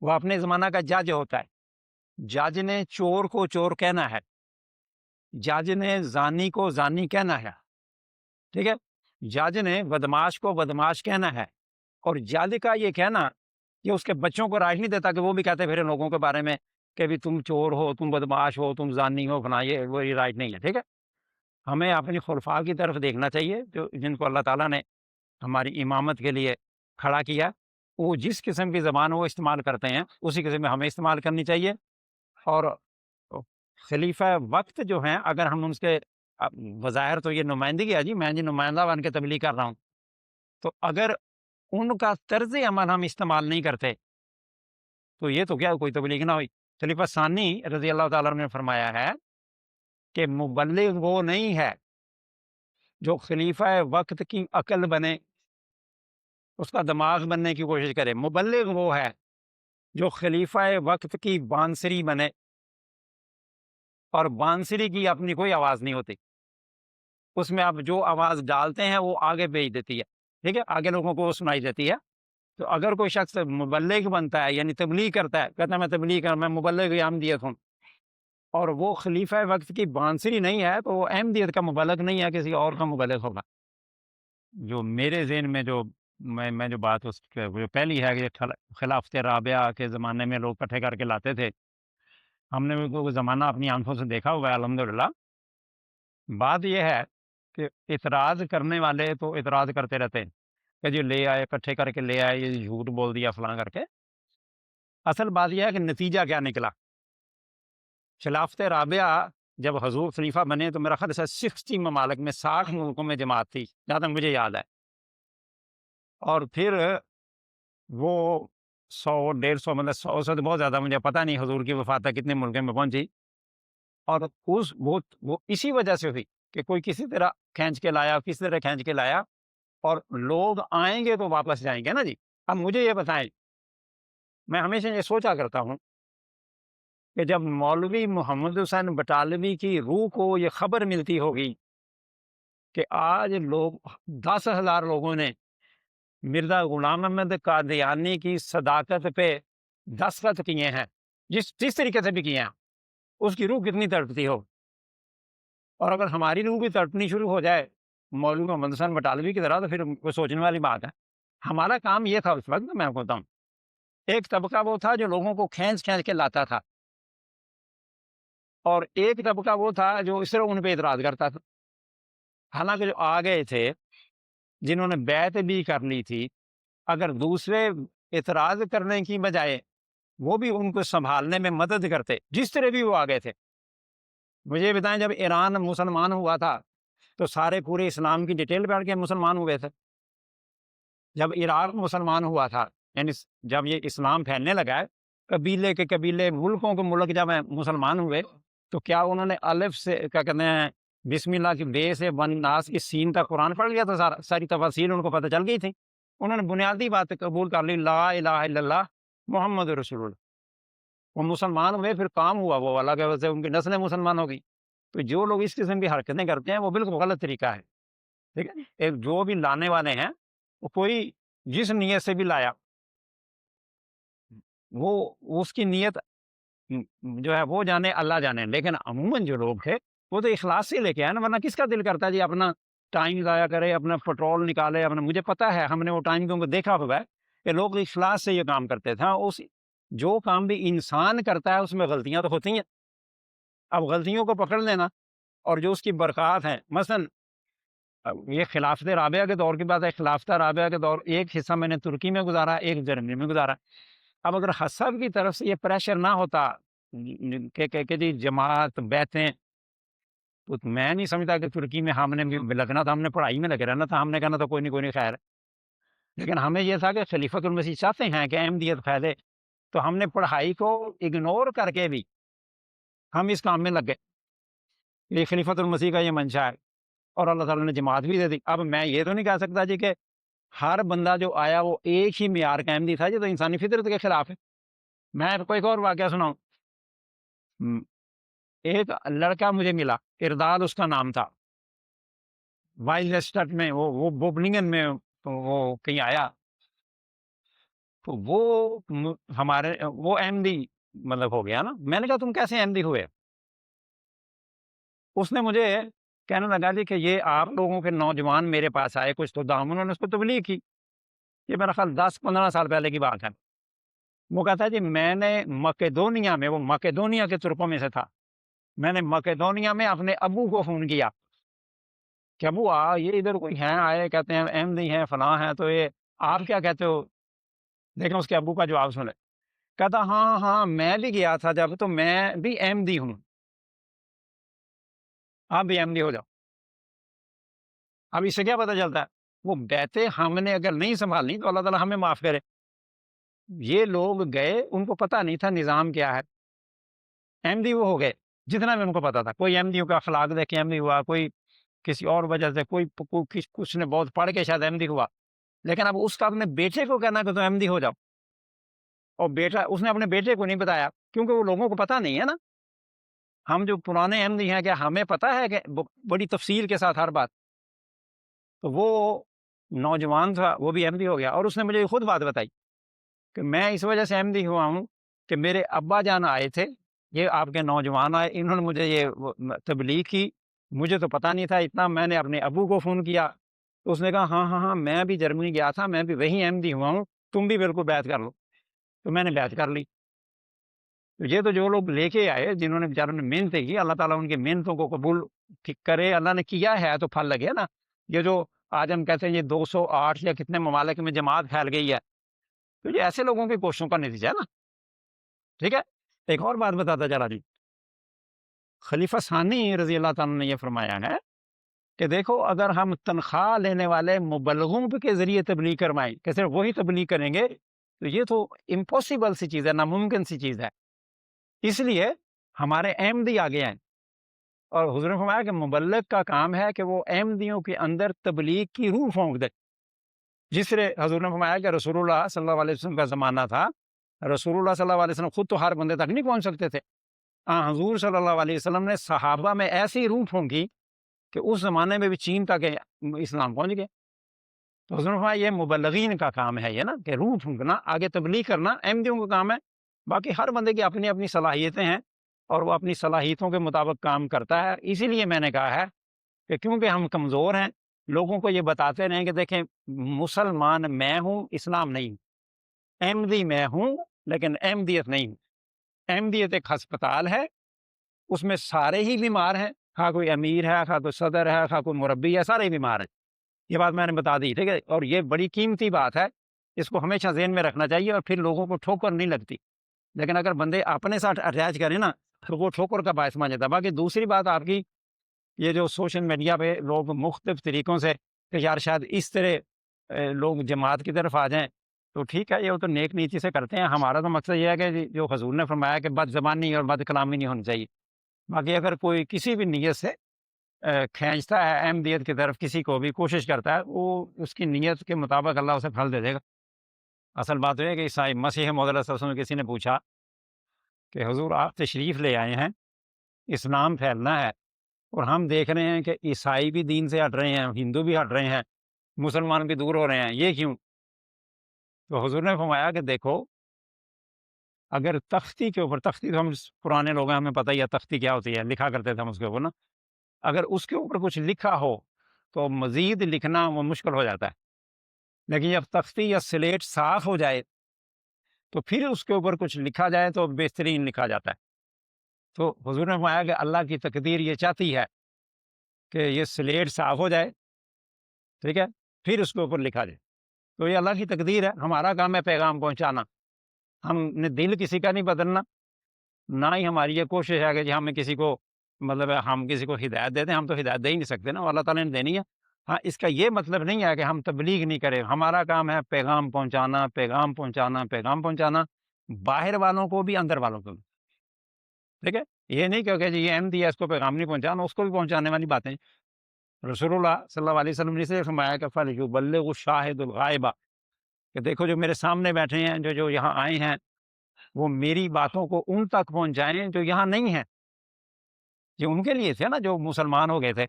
وہ اپنے زمانہ کا جج ہوتا ہے۔ جج نے چور کو چور کہنا ہے، جج نے زانی کو زانی کہنا ہے، ٹھیک ہے؟ جج نے بدماش کو بدماش کہنا ہے، اور جج کا یہ کہنا یہ اس کے بچوں کو رائٹ نہیں دیتا کہ وہ بھی کہتے پھر لوگوں کے بارے میں کہ بھی تم چور ہو، تم بدماش ہو، تم زانی ہو، فلاں، یہ وہ رائٹ نہیں ہے، ٹھیک ہے؟ ہمیں اپنی خلفاء کی طرف دیکھنا چاہیے جو جن کو اللہ تعالیٰ نے ہماری امامت کے لیے کھڑا کیا، وہ جس قسم کی زبان وہ استعمال کرتے ہیں اسی قسم میں ہمیں استعمال کرنی چاہیے۔ اور خلیفہ وقت جو ہیں، اگر ہم ان کے بظاہر تو یہ نمائندگی ہے جی، میں جی نمائندہ بن کے تبلیغ کر رہا ہوں، تو اگر ان کا طرز عمل ہم استعمال نہیں کرتے تو یہ تو کیا کوئی تبلیغ نہ ہوئی۔ خلیفہ ثانی رضی اللہ تعالیٰ عنہ نے فرمایا ہے کہ مبلغ وہ نہیں ہے جو خلیفہ وقت کی عقل بنے، اس کا دماغ بننے کی کوشش کرے، مبلغ وہ ہے جو خلیفہ وقت کی بانسری بنے، اور بانسری کی اپنی کوئی آواز نہیں ہوتی، اس میں آپ جو آواز ڈالتے ہیں وہ آگے بھیج دیتی ہے، ٹھیک ہے، آگے لوگوں کو وہ سنائی دیتی ہے۔ تو اگر کوئی شخص مبلغ بنتا ہے یعنی تبلیغ کرتا ہے، کہتا ہے میں تبلیغ کر، میں مبلغ احمدیت ہوں، اور وہ خلیفہ وقت کی بانسری نہیں ہے تو وہ احمدیت کا مبلغ نہیں ہے، کسی اور کا مبلغ ہوگا۔ جو میرے ذہن میں جو میں جو بات اس جو پہلی ہے کہ خلافت رابعہ کے زمانے میں لوگ کٹھے کر کے لاتے تھے، ہم نے وہ زمانہ اپنی آنکھوں سے دیکھا ہوا ہے الحمدللہ۔ بات یہ ہے کہ اعتراض کرنے والے تو اعتراض کرتے رہتے ہیں کہ جو لے آئے کٹھے کر کے لے آئے، یہ جھوٹ بول دیا فلاں کر کے۔ اصل بات یہ ہے کہ نتیجہ کیا نکلا۔ خلافت رابعہ جب حضور خلیفہ بنے تو میرا خیال ہے 60 ممالک میں، 60 ملکوں میں جماعت تھی جہاں تک مجھے یاد ہے، اور پھر وہ 100 150 مطلب 100 سے تو بہت زیادہ، مجھے پتہ نہیں حضور کی وفات تک کتنے ملکوں میں پہنچی، اور وہ اسی وجہ سے ہوئی کہ کوئی کسی طرح کھینچ کے لایا، کسی طرح کھینچ کے لایا، اور لوگ آئیں گے تو واپس جائیں گے نا جی۔ اب مجھے یہ بتائیں، میں ہمیشہ یہ سوچا کرتا ہوں کہ جب مولوی محمد حسین بٹالوی کی روح کو یہ خبر ملتی ہوگی کہ آج لوگ 10,000 لوگوں نے مرزا غلام احمد قادیانی کی صداقت پہ دستخط کیے ہیں، جس طریقے سے بھی کیے ہیں، اس کی روح کتنی تڑپتی ہو۔ اور اگر ہماری روح بھی تڑپنی شروع ہو جائے مولوی محمد حسین بٹالوی کی طرح تو پھر کوئی سوچنے والی بات ہے۔ ہمارا کام یہ تھا اس وقت، میں آپ کو بتاؤں، ایک طبقہ وہ تھا جو لوگوں کو کھینچ کھینچ کے لاتا تھا، اور ایک طبقہ وہ تھا جو صرف ان پہ اعتراض کرتا تھا۔ حالانکہ جو آ گئے تھے، جنہوں نے بیعت بھی کر لی تھی، اگر دوسرے اعتراض کرنے کی بجائے وہ بھی ان کو سنبھالنے میں مدد کرتے، جس طرح بھی وہ آ گئے تھے۔ مجھے یہ بتائیں، جب ایران مسلمان ہوا تھا تو سارے پورے اسلام کی ڈیٹیل پڑھ کے مسلمان ہوئے تھے؟ جب عراق مسلمان ہوا تھا، یعنی جب یہ اسلام پھیلنے لگا ہے، قبیلے کے قبیلے، ملکوں کے ملک جب مسلمان ہوئے، تو کیا انہوں نے الف سے کیا کہتے ہیں بسم اللہ کی بے سے ون ناس کی سین تک قرآن پڑھ لیا تھا؟ ساری تفاصیل ان کو پتہ چل گئی تھی۔ انہوں نے بنیادی بات قبول کر لی، لا الہ الا اللہ محمد رسول اللہ۔ وہ مسلمان ہوئے، پھر کام ہوا وہ والا کہ ویسے ان کی نسلیں مسلمان ہو گئی۔ تو جو لوگ اس قسم کی حرکتیں کرتے ہیں وہ بالکل غلط طریقہ ہے، ٹھیک ہے۔ ایک جو بھی لانے والے ہیں، وہ کوئی جس نیت سے بھی لایا، وہ اس کی نیت جو ہے وہ جانے، اللہ جانے، لیکن عموماً جو لوگ تھے وہ تو اخلاص سے لے کے آئے نا، ورنہ کس کا دل کرتا ہے جی اپنا ٹائم ضائع کرے، اپنا پیٹرول نکالے اپنا؟ مجھے پتا ہے، ہم نے وہ ٹائم کیونکہ دیکھا ہوا ہے کہ لوگ اخلاص سے یہ کام کرتے تھے۔ اس جو کام بھی انسان کرتا ہے اس میں غلطیاں تو ہوتی ہیں، اب غلطیوں کو پکڑ لینا اور جو اس کی برکات ہیں، مثلا یہ خلافت رابعہ کے دور کی بات ہے، خلافت رابعہ کے دور ایک حصہ میں نے ترکی میں گزارا، ایک جرمنی میں گزارا۔ اب اگر حسب کی طرف سے یہ پریشر نہ ہوتا کہ جی جماعت بیعتیں، تو میں نہیں سمجھتا کہ ترکی میں ہم نے بھی لگنا تھا، ہم نے پڑھائی میں لگے رہنا تھا، ہم نے کہنا تھا کوئی نہیں خیر ہے۔ لیکن ہمیں یہ تھا کہ خلیفۃ المسیح چاہتے ہیں کہ احمدیت پھیلے، تو ہم نے پڑھائی کو اگنور کر کے بھی ہم اس کام میں لگ گئے۔ یہ خلیفۃ المسیح کا یہ منشا ہے، اور اللہ تعالیٰ نے جماعت بھی دے دی۔ اب میں یہ تو نہیں کہہ سکتا جی کہ ہر بندہ جو آیا وہ ایک ہی معیار کا احمدی تھا، یہ تو انسانی فطرت کے خلاف ہے۔ میں آپ کو ایک اور واقعہ سناؤں۔ ایک لڑکا مجھے ملا، ارداد اس کا نام تھا، وائلسٹر میں، وہ بوبلنگن میں وہ کہیں آیا، تو وہ ہمارے وہ احمدی مطلب ہو گیا نا۔ میں نے کہا تم کیسے احمدی ہوئے؟ اس نے مجھے کہنے لگا جی کہ یہ آپ لوگوں کے نوجوان میرے پاس آئے کچھ، تو انہوں نے اس کو تبلیغ کی۔ یہ میرا خیال 10-15 سال پہلے کی بات ہے۔ وہ کہتا ہے جی میں نے مقدونیہ میں، وہ مقدونیہ کے ترکوں میں سے تھا، میں نے مقدونیہ میں اپنے ابو کو فون کیا کہ ابو یہ ادھر کوئی ہیں آئے، کہتے ہیں احمدی ہیں فلاں ہیں، تو یہ آپ کیا کہتے ہو؟ لیکن اس کے ابو کا جواب سنے، کہتا ہاں ہاں میں بھی گیا تھا جب، تو میں بھی احمدی ہوں، آپ بھی احمدی ہو جاؤ۔ اب اس سے کیا پتہ چلتا ہے؟ وہ بیعتیں ہم نے اگر نہیں سنبھالنی تو اللہ تعالیٰ ہمیں معاف کرے۔ یہ لوگ گئے، ان کو پتہ نہیں تھا نظام کیا ہے، احمدی وہ ہو گئے جتنا بھی ان کو پتا تھا۔ کوئی احمدیوں کا اخلاق دیکھ کے احمدی ہوا، کوئی کسی اور وجہ سے، کوئی کچھ نے بہت پڑھ کے شاید احمدی ہوا، لیکن اب اس کا اپنے بیٹے کو کہنا کہ تو احمدی ہو جاؤ، اور بیٹا اس نے اپنے بیٹے کو نہیں بتایا، کیونکہ وہ لوگوں کو پتہ نہیں ہے نا۔ ہم جو پرانے احمدی ہیں، کہ ہمیں پتہ ہے کہ بڑی تفصیل کے ساتھ ہر بات، تو وہ نوجوان تھا وہ بھی احمدی ہو گیا، اور اس نے مجھے خود بات بتائی کہ میں اس وجہ سے احمدی ہوا ہوں کہ میرے ابا جان آئے تھے، یہ آپ کے نوجوان آئے، انہوں نے مجھے یہ تبلیغ کی، مجھے تو پتہ نہیں تھا اتنا، میں نے اپنے ابو کو فون کیا، تو اس نے کہا ہاں ہاں ہاں میں بھی جرمنی گیا تھا، میں بھی وہی احمدی ہوا ہوں، تم بھی بالکل بیعت کر لو۔ تو میں نے بیعت کر لی۔ تو یہ تو جو لوگ لے کے آئے، جنہوں نے بیچاروں نے محنتیں کی، اللہ تعالیٰ ان کی محنتوں کو قبول کرے۔ اللہ نے کیا ہے تو پھل لگے نا۔ یہ جو آج ہم کہتے ہیں یہ 208 یا کتنے ممالک میں جماعت پھیل گئی ہے، تو یہ ایسے لوگوں کی کوششوں کا نتیجہ ہے نا، ٹھیک ہے۔ ایک اور بات بتاتا چلا جی، خلیفہ ثانی رضی اللہ تعالیٰ نے یہ فرمایا ہے کہ دیکھو اگر ہم تنخواہ لینے والے مبلغوں کے ذریعے تبلیغ کروائیں کہ صرف وہی تبلیغ کریں گے، تو یہ تو امپاسبل سی چیز ہے، ناممکن سی چیز ہے۔ اس لیے ہمارے احمدی آگے ہیں، اور حضور نے فرمایا کہ مبلغ کا کام ہے کہ وہ احمدیوں کے اندر تبلیغ کی روح پھونک دے۔ جس طرح حضور نے فرمایا کہ رسول اللہ صلی اللہ علیہ وسلم کا زمانہ تھا، رسول اللہ صلی اللہ علیہ وسلم خود تو ہر بندے تک نہیں پہنچ سکتے تھے، حضور صلی اللہ علیہ وسلم نے صحابہ میں ایسی روح پھونکی کہ اس زمانے میں بھی چین تک اسلام پہنچ گئے۔ تو حضور نے فرمایا یہ مبلغین کا کام ہے، یہ نا کہ روح پھونکنا، آگے تبلیغ کرنا احمدیوں کا کام ہے۔ باقی ہر بندے کی اپنی اپنی صلاحیتیں ہیں، اور وہ اپنی صلاحیتوں کے مطابق کام کرتا ہے۔ اسی لیے میں نے کہا ہے کہ کیونکہ ہم کمزور ہیں، لوگوں کو یہ بتاتے رہیں کہ دیکھیں مسلمان میں ہوں، اسلام نہیں، احمدی میں ہوں لیکن احمدیت نہیں ہوں۔ احمدیت ایک ہسپتال ہے، اس میں سارے ہی بیمار ہیں، خواہ کوئی امیر ہے، خواہ کوئی صدر ہے، خواہ کوئی مربی ہے، سارے ہی بیمار ہیں۔ یہ بات میں نے بتا دی، ٹھیک ہے، اور یہ بڑی قیمتی بات ہے، اس کو ہمیشہ ذہن میں رکھنا چاہیے، اور پھر لوگوں کو ٹھوکر نہیں لگتی۔ لیکن اگر بندے اپنے ساتھ اٹیچ کریں نا تو وہ ٹھوکر کا باعث مان جاتا ہے۔ باقی دوسری بات آپ کی، یہ جو سوشل میڈیا پہ لوگ مختلف طریقوں سے کہ یار شاید اس طرح لوگ جماعت کی طرف آ جائیں، تو ٹھیک ہے، یہ وہ تو نیک نیتی سے کرتے ہیں۔ ہمارا تو مقصد یہ ہے کہ جو حضور نے فرمایا کہ بد زبانی اور بد کلامی نہیں ہونی چاہیے۔ باقی اگر کوئی کسی بھی نیت سے کھینچتا ہے احمدیت کی طرف، کسی کو بھی کوشش کرتا ہے، وہ اس کی نیت کے مطابق اللہ اسے پھل دے دے گا۔ اصل بات یہ ہے کہ عیسائی مسیح موعود علیہ السلام کسی نے پوچھا کہ حضور آپ تشریف لے آئے ہیں، اسلام پھیلنا ہے، اور ہم دیکھ رہے ہیں کہ عیسائی بھی دین سے ہٹ رہے ہیں، ہندو بھی ہٹ رہے ہیں، مسلمان بھی دور ہو رہے ہیں، یہ کیوں؟ تو حضور نے فرمایا کہ دیکھو، اگر تختی کے اوپر، تختی تو ہم پرانے لوگ ہیں، ہمیں پتہ ہی ہے تختی کیا ہوتی ہے، لکھا کرتے تھے ہم اس کے اوپر نا، اگر اس کے اوپر کچھ لکھا ہو تو مزید لکھنا وہ مشکل ہو جاتا ہے، لیکن جب تختی یا سلیٹ صاف ہو جائے تو پھر اس کے اوپر کچھ لکھا جائے تو بہترین لکھا جاتا ہے۔ تو حضور نے فرمایا کہ اللہ کی تقدیر یہ چاہتی ہے کہ یہ سلیٹ صاف ہو جائے، ٹھیک ہے، پھر اس کے اوپر لکھا جائے۔ تو یہ اللہ کی تقدیر ہے، ہمارا کام ہے پیغام پہنچانا۔ ہم نے دل کسی کا نہیں بدلنا، نہ ہی ہماری یہ کوشش ہے کہ جی ہمیں کسی کو، مطلب ہے ہم کسی کو ہدایت دے دیں، ہم تو ہدایت دے ہی نہیں سکتے نا، اللہ تعالیٰ نے دینی ہے۔ ہاں، اس کا یہ مطلب نہیں ہے کہ ہم تبلیغ نہیں کریں، ہمارا کام ہے پیغام پہنچانا، پیغام پہنچانا، پیغام پہنچانا، باہر والوں کو بھی، اندر والوں کو بھی، ٹھیک ہے۔ یہ نہیں کہ جی یہ احمدی ہے، اس کو پیغام نہیں پہنچانا، اس کو بھی پہنچانے والی باتیں۔ رسول اللہ صلی اللہ علیہ وسلم نے اسے فرمایا کہ فَلْيُبَلِّغُ الشَّاهِدُ الْغَائِبَ، کہ دیکھو جو میرے سامنے بیٹھے ہیں، جو یہاں آئے ہیں، وہ میری باتوں کو ان تک پہنچائیں جو یہاں نہیں ہیں۔ یہ ان کے لیے تھے نا جو مسلمان ہو گئے تھے،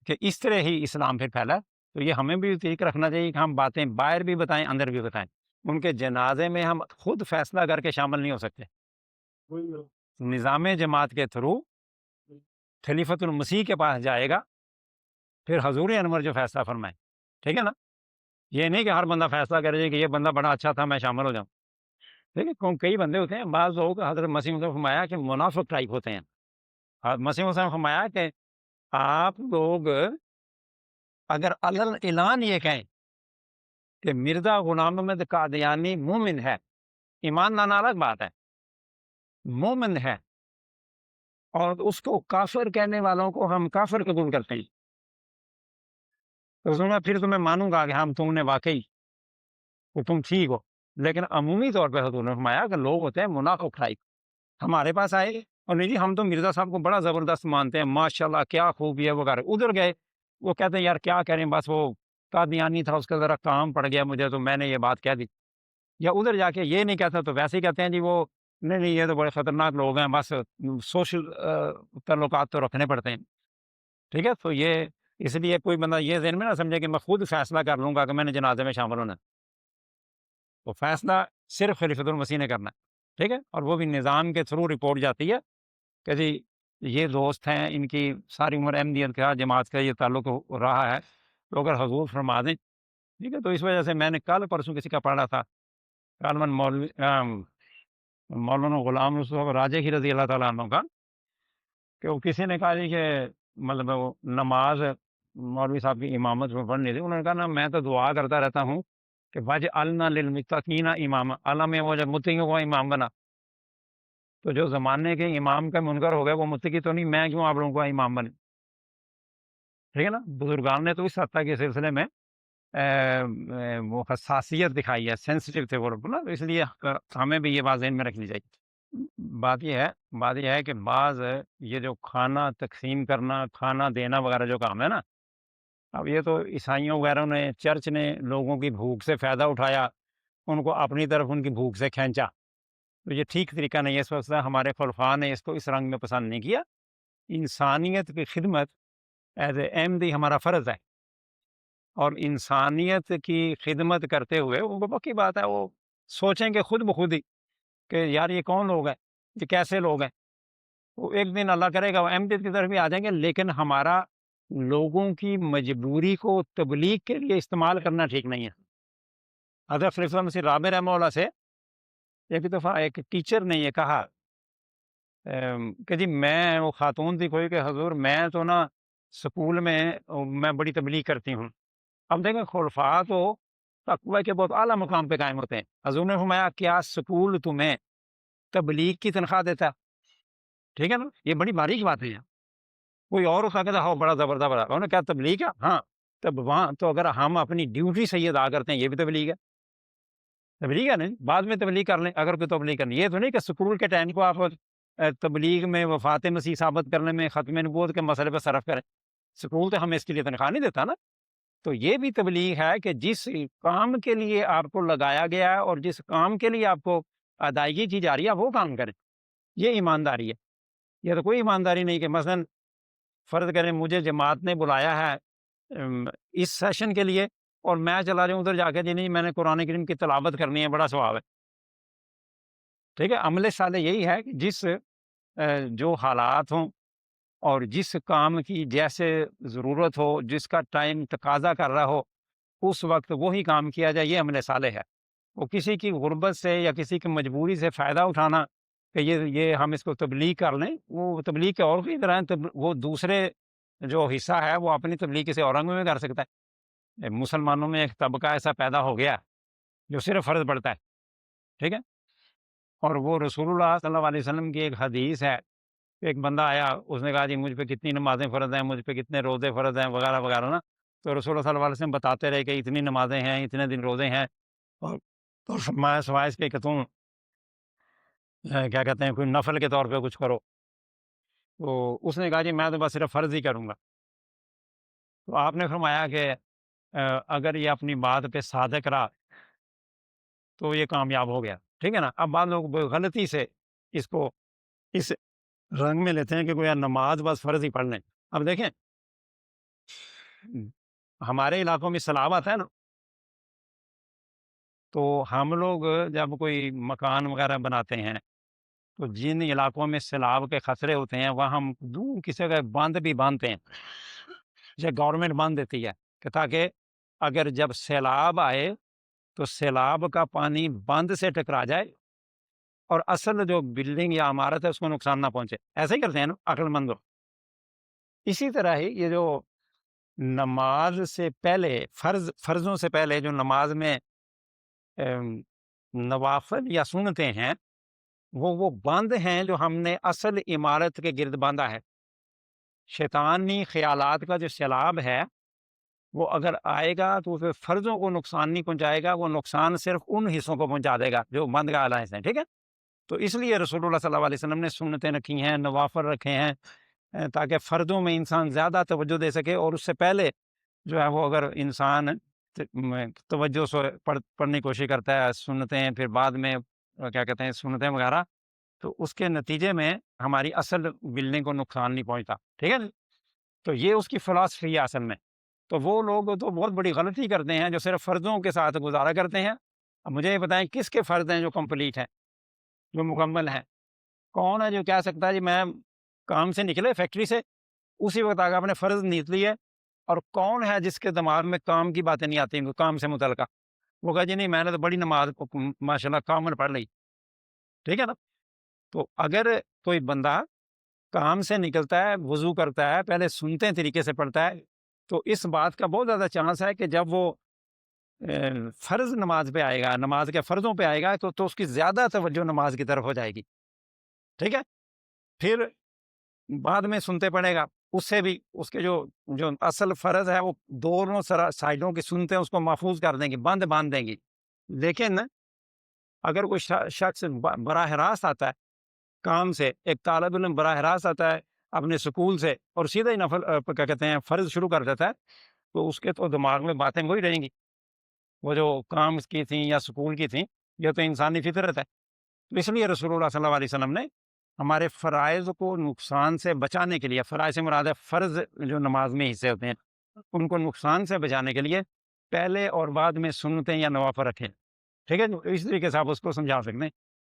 کہ اس طرح ہی اسلام پھر پھیلا۔ تو یہ ہمیں بھی طریق رکھنا چاہیے کہ ہم باتیں باہر بھی بتائیں، اندر بھی بتائیں۔ ان کے جنازے میں ہم خود فیصلہ کر کے شامل نہیں ہو سکتے، نظام جماعت کے تھرو خلیفۃ المسیح کے پاس جائے گا، پھر حضور انور جو فیصلہ فرمائے، ٹھیک ہے نا۔ یہ نہیں کہ ہر بندہ فیصلہ کرے کہ یہ بندہ بڑا اچھا تھا، میں شامل ہو جاؤں، ٹھیک ہے۔ کئی بندے ہوتے ہیں، بعض لوگ حضرت مسیح نے فرمایا کہ منافق ٹائپ ہوتے ہیں۔ مسیح نے فرمایا کہ آپ لوگ اگر علل اعلان یہ کہیں کہ مرزا غلام احمد قادیانی مومن ہے، ایمان لانا الگ بات ہے، مومن ہے، اور اس کو کافر کہنے والوں کو ہم کافر قبول کرتے ہیں، تو پھر تو میں مانوں گا کہ ہم تم نے واقعی کہ تم ٹھیک ہو۔ لیکن عمومی طور پہ حضور نے فرمایا کہ لوگ ہوتے ہیں منافق ٹائپ، ہمارے پاس آئے اور نہیں جی ہم تو مرزا صاحب کو بڑا زبردست مانتے ہیں، ماشاءاللہ کیا خوبی ہے وغیرہ، ادھر گئے وہ کہتے ہیں یار کیا کریں، بس وہ قادیانی تھا، اس کا ذرا کام پڑ گیا مجھے تو میں نے یہ بات کہہ دی، یا ادھر جا کے یہ نہیں کہتا تو ویسے ہی کہتے ہیں جی وہ نہیں یہ تو بڑے خطرناک لوگ ہیں، بس سوشل تعلقات تو رکھنے پڑتے ہیں، ٹھیک ہے۔ تو یہ اس لیے کوئی بندہ یہ ذہن میں نہ سمجھے کہ میں خود فیصلہ کر لوں گا کہ میں نے جنازے میں شامل ہونا ہے، وہ فیصلہ صرف خلیفۃ المسیح نے کرنا ہے، ٹھیک ہے، اور وہ بھی نظام کے تھرو رپورٹ جاتی ہے کہ جی یہ دوست ہیں، ان کی ساری عمر احمدیت کا، جماعت کا یہ تعلق رہا ہے، تو اگر حضور فرما دیں، ٹھیک ہے۔ تو اس وجہ سے میں نے کل پرسوں کسی کا پڑھا تھا، غالباً مولانا غلام رسول راجے کی رضی اللہ تعالیٰ عنہ کا، کہ وہ کسی نے کہا جی کہ مطلب وہ نماز مولوی صاحب کی امامت میں پڑھنی تھی، انہوں نے کہا نا میں تو دعا کرتا رہتا ہوں کہ وَجْعَلْنَا لِلْمُتَّقِينَ اماما، اللہ میں وہ جب متقیوں کو امام بنا، تو جو زمانے کے امام کا منکر ہو گئے وہ متقی تو نہیں، میں کیوں آپ لوگوں کو امام بنے، ٹھیک ہے نا۔ بزرگان نے تو اس حد تک کے سلسلے میں وہ حساسیت دکھائی ہے، سینسٹیو تھے وہ لوگ نا، اس لیے ہمیں بھی یہ بات ذہن میں رکھنی چاہیے۔ بات یہ ہے کہ بعض یہ جو کھانا تقسیم کرنا، کھانا دینا وغیرہ جو کام ہے نا، اب یہ تو عیسائیوں وغیرہ نے، چرچ نے لوگوں کی بھوک سے فائدہ اٹھایا، ان کو اپنی طرف ان کی بھوک سے کھینچا، تو یہ ٹھیک طریقہ نہیں ہے۔ اس وقت ہمارے خلفاء نے اس کو اس رنگ میں پسند نہیں کیا۔ انسانیت کی خدمت ایز اے احمدی ہمارا فرض ہے، اور انسانیت کی خدمت کرتے ہوئے وہ باقی بات ہے، وہ سوچیں گے خود بخود ہی کہ یار یہ کون لوگ ہیں، یہ کیسے لوگ ہیں، وہ ایک دن اللہ کرے گا وہ احمدیت کی طرف بھی آ جائیں گے، لیکن ہمارا لوگوں کی مجبوری کو تبلیغ کے لیے استعمال کرنا ٹھیک نہیں ہے۔ حضرت خلیفہ مسیح رابع رحمہ اللہ سے ایک دفعہ ایک ٹیچر نے یہ کہا کہ جی میں، وہ خاتون تھی کوئی، کہ حضور میں تو نا سکول میں بڑی تبلیغ کرتی ہوں۔ اب دیکھیں خلفاء تو تقوی کے بہت اعلیٰ مقام پہ قائم ہوتے ہیں۔ حضور نے فرمایا کیا سکول تمہیں تبلیغ کی تنخواہ دیتا ہے؟ ٹھیک ہے نا، یہ بڑی باریک بات ہے۔ کوئی اور ہوتا کہتا ہاں بڑا زبردست بڑا، انہوں نے کیا تبلیغ ہے؟ ہاں، تب وہاں تو اگر ہم اپنی ڈیوٹی صحیح ادا کرتے ہیں یہ بھی تبلیغ ہے۔ تبلیغ ہے نہیں، بعد میں تبلیغ کر لیں اگر کوئی تبلیغ کرنی، یہ تو نہیں کہ سکول کے ٹائم کو آپ تبلیغ میں وفات مسیح ثابت کرنے میں، ختم نبوت کے مسئلے پہ صرف کریں۔ سکول تو ہمیں اس کے لیے تنخواہ نہیں دیتا نا۔ تو یہ بھی تبلیغ ہے کہ جس کام کے لیے آپ کو لگایا گیا ہے اور جس کام کے لیے آپ کو ادائیگی کی جا رہی ہے وہ کام کریں، یہ ایمانداری ہے۔ یہ تو کوئی ایمانداری نہیں کہ مثلاً فرض کریں مجھے جماعت نے بلایا ہے اس سیشن کے لیے اور میں چلا جاؤں ادھر جا کے جی نہیں میں نے قرآن کریم کی تلاوت کرنی ہے، بڑا ثواب ہے۔ ٹھیک ہے، عمل صالح یہی ہے کہ جس جو حالات ہوں اور جس کام کی جیسے ضرورت ہو، جس کا ٹائم تقاضا کر رہا ہو، اس وقت وہی کام کیا جائے، یہ عمل صالح ہے۔ وہ کسی کی غربت سے یا کسی کی مجبوری سے فائدہ اٹھانا کہ یہ ہم اس کو تبلیغ کر لیں، وہ تبلیغ کے اور بھی طرح ہیں، وہ دوسرے جو حصہ ہے وہ اپنی تبلیغ کسی اور رنگ میں کر سکتا ہے۔ مسلمانوں میں ایک طبقہ ایسا پیدا ہو گیا جو صرف فرض پڑھتا ہے، ٹھیک ہے، اور وہ رسول اللہ صلی اللہ علیہ وسلم کی ایک حدیث ہے، ایک بندہ آیا، اس نے کہا جی مجھ پہ کتنی نمازیں فرض ہیں، مجھ پہ کتنے روزے فرض ہیں وغیرہ وغیرہ نا، تو رسول اللہ صلی اللہ علیہ وسلم بتاتے رہے کہ اتنی نمازیں ہیں، اتنے دن روزے ہیں، اور تو فرمایا سوائے اس کے کہ تم کیا کہتے ہیں کوئی نفل کے طور پہ کچھ کرو۔ تو اس نے کہا جی میں تو بس صرف فرض ہی کروں گا۔ تو آپ نے فرمایا کہ اگر یہ اپنی بات پہ صادق رہا تو یہ کامیاب ہو گیا، ٹھیک ہے نا۔ اب بعض لوگ غلطی سے اس کو اس رنگ میں لیتے ہیں کہ کوئی نماز بس فرض ہی پڑھ لیں۔ اب دیکھیں ہمارے علاقوں میں سیلاب آتا ہے نا، تو ہم لوگ جب کوئی مکان وغیرہ بناتے ہیں تو جن علاقوں میں سیلاب کے خطرے ہوتے ہیں وہاں ہم دور کسی کا باندھ بھی باندھتے ہیں، یہ گورنمنٹ باندھ دیتی ہے کہ تاکہ اگر جب سیلاب آئے تو سیلاب کا پانی باندھ سے ٹکرا جائے اور اصل جو بلڈنگ یا عمارت ہے اس کو نقصان نہ پہنچے۔ ایسا ہی کرتے ہیں نا عقل مند لوگ۔ اسی طرح ہی یہ جو نماز سے پہلے فرضوں سے پہلے جو نماز میں نوافل یا سنتیں ہیں وہ باندھ ہیں جو ہم نے اصل عمارت کے گرد باندھا ہے۔ شیطانی خیالات کا جو سیلاب ہے وہ اگر آئے گا تو پھر فرضوں کو نقصان نہیں پہنچائے گا، وہ نقصان صرف ان حصوں کو پہنچا دے گا جو بند کا الائنس ہیں، ٹھیک ہے۔ تو اس لیے رسول اللہ صلی اللہ علیہ وسلم نے سنتیں رکھی ہیں، نوافل رکھے ہیں تاکہ فرضوں میں انسان زیادہ توجہ دے سکے، اور اس سے پہلے جو ہے وہ اگر انسان توجہ سے پڑھنے کی کوشش کرتا ہے سنتیں، پھر بعد میں کیا کہتے ہیں سنتیں وغیرہ، تو اس کے نتیجے میں ہماری اصل بلڈنگ کو نقصان نہیں پہنچتا، ٹھیک ہے نا۔ تو یہ اس کی فلاسفی ہے اصل میں۔ تو وہ لوگ تو بہت بڑی غلطی کرتے ہیں جو صرف فرضوں کے ساتھ گزارا کرتے ہیں۔ اب مجھے یہ بتائیں کس کے فرض ہیں جو کمپلیٹ ہیں، جو مکمل ہیں؟ کون ہے جو کہہ سکتا ہے جی میں کام سے نکلے فیکٹری سے اسی وقت آگے آپ نے فرض نیت لی ہے، اور کون ہے جس کے دماغ میں کام کی باتیں نہیں آتی ہیں کام سے متعلقہ؟ وہ کہا جی نہیں میں نے تو بڑی نماز ماشاء اللہ کامل پڑھ لی، ٹھیک ہے نا۔ تو اگر کوئی بندہ کام سے نکلتا ہے، وضو کرتا ہے، پہلے سنتے طریقے سے پڑھتا ہے، تو اس بات کا بہت زیادہ چانس ہے کہ جب وہ فرض نماز پہ آئے گا، نماز کے فرضوں پہ آئے گا تو اس کی زیادہ توجہ نماز کی طرف ہو جائے گی، ٹھیک ہے۔ پھر بعد میں سنتے پڑے گا، اس سے بھی اس کے جو اصل فرض ہے وہ دونوں سائڈوں کی سنتے اس کو محفوظ کر دیں گی، باندھ دیں گی۔ لیکن اگر کوئی شخص براہ راست آتا ہے کام سے، ایک طالب علم براہ راست آتا ہے اپنے سکول سے اور سیدھا ہی نفل کیا کہتے ہیں فرض شروع کر دیتا ہے، تو اس کے تو دماغ میں باتیں وہی رہیں گی، وہ جو کام کی تھیں یا سکول کی تھیں، یہ تو انسانی فطرت ہے۔ تو اس لیے رسول اللہ صلی اللہ علیہ وسلم نے ہمارے فرائض کو نقصان سے بچانے کے لیے، فرائض سے مراد ہے فرض جو نماز میں حصے ہوتے ہیں، ان کو نقصان سے بچانے کے لیے پہلے اور بعد میں سنتیں یا نوافل رکھیں، ٹھیک ہے۔ اس طریقے سے آپ اس کو سمجھا سکتے ہیں۔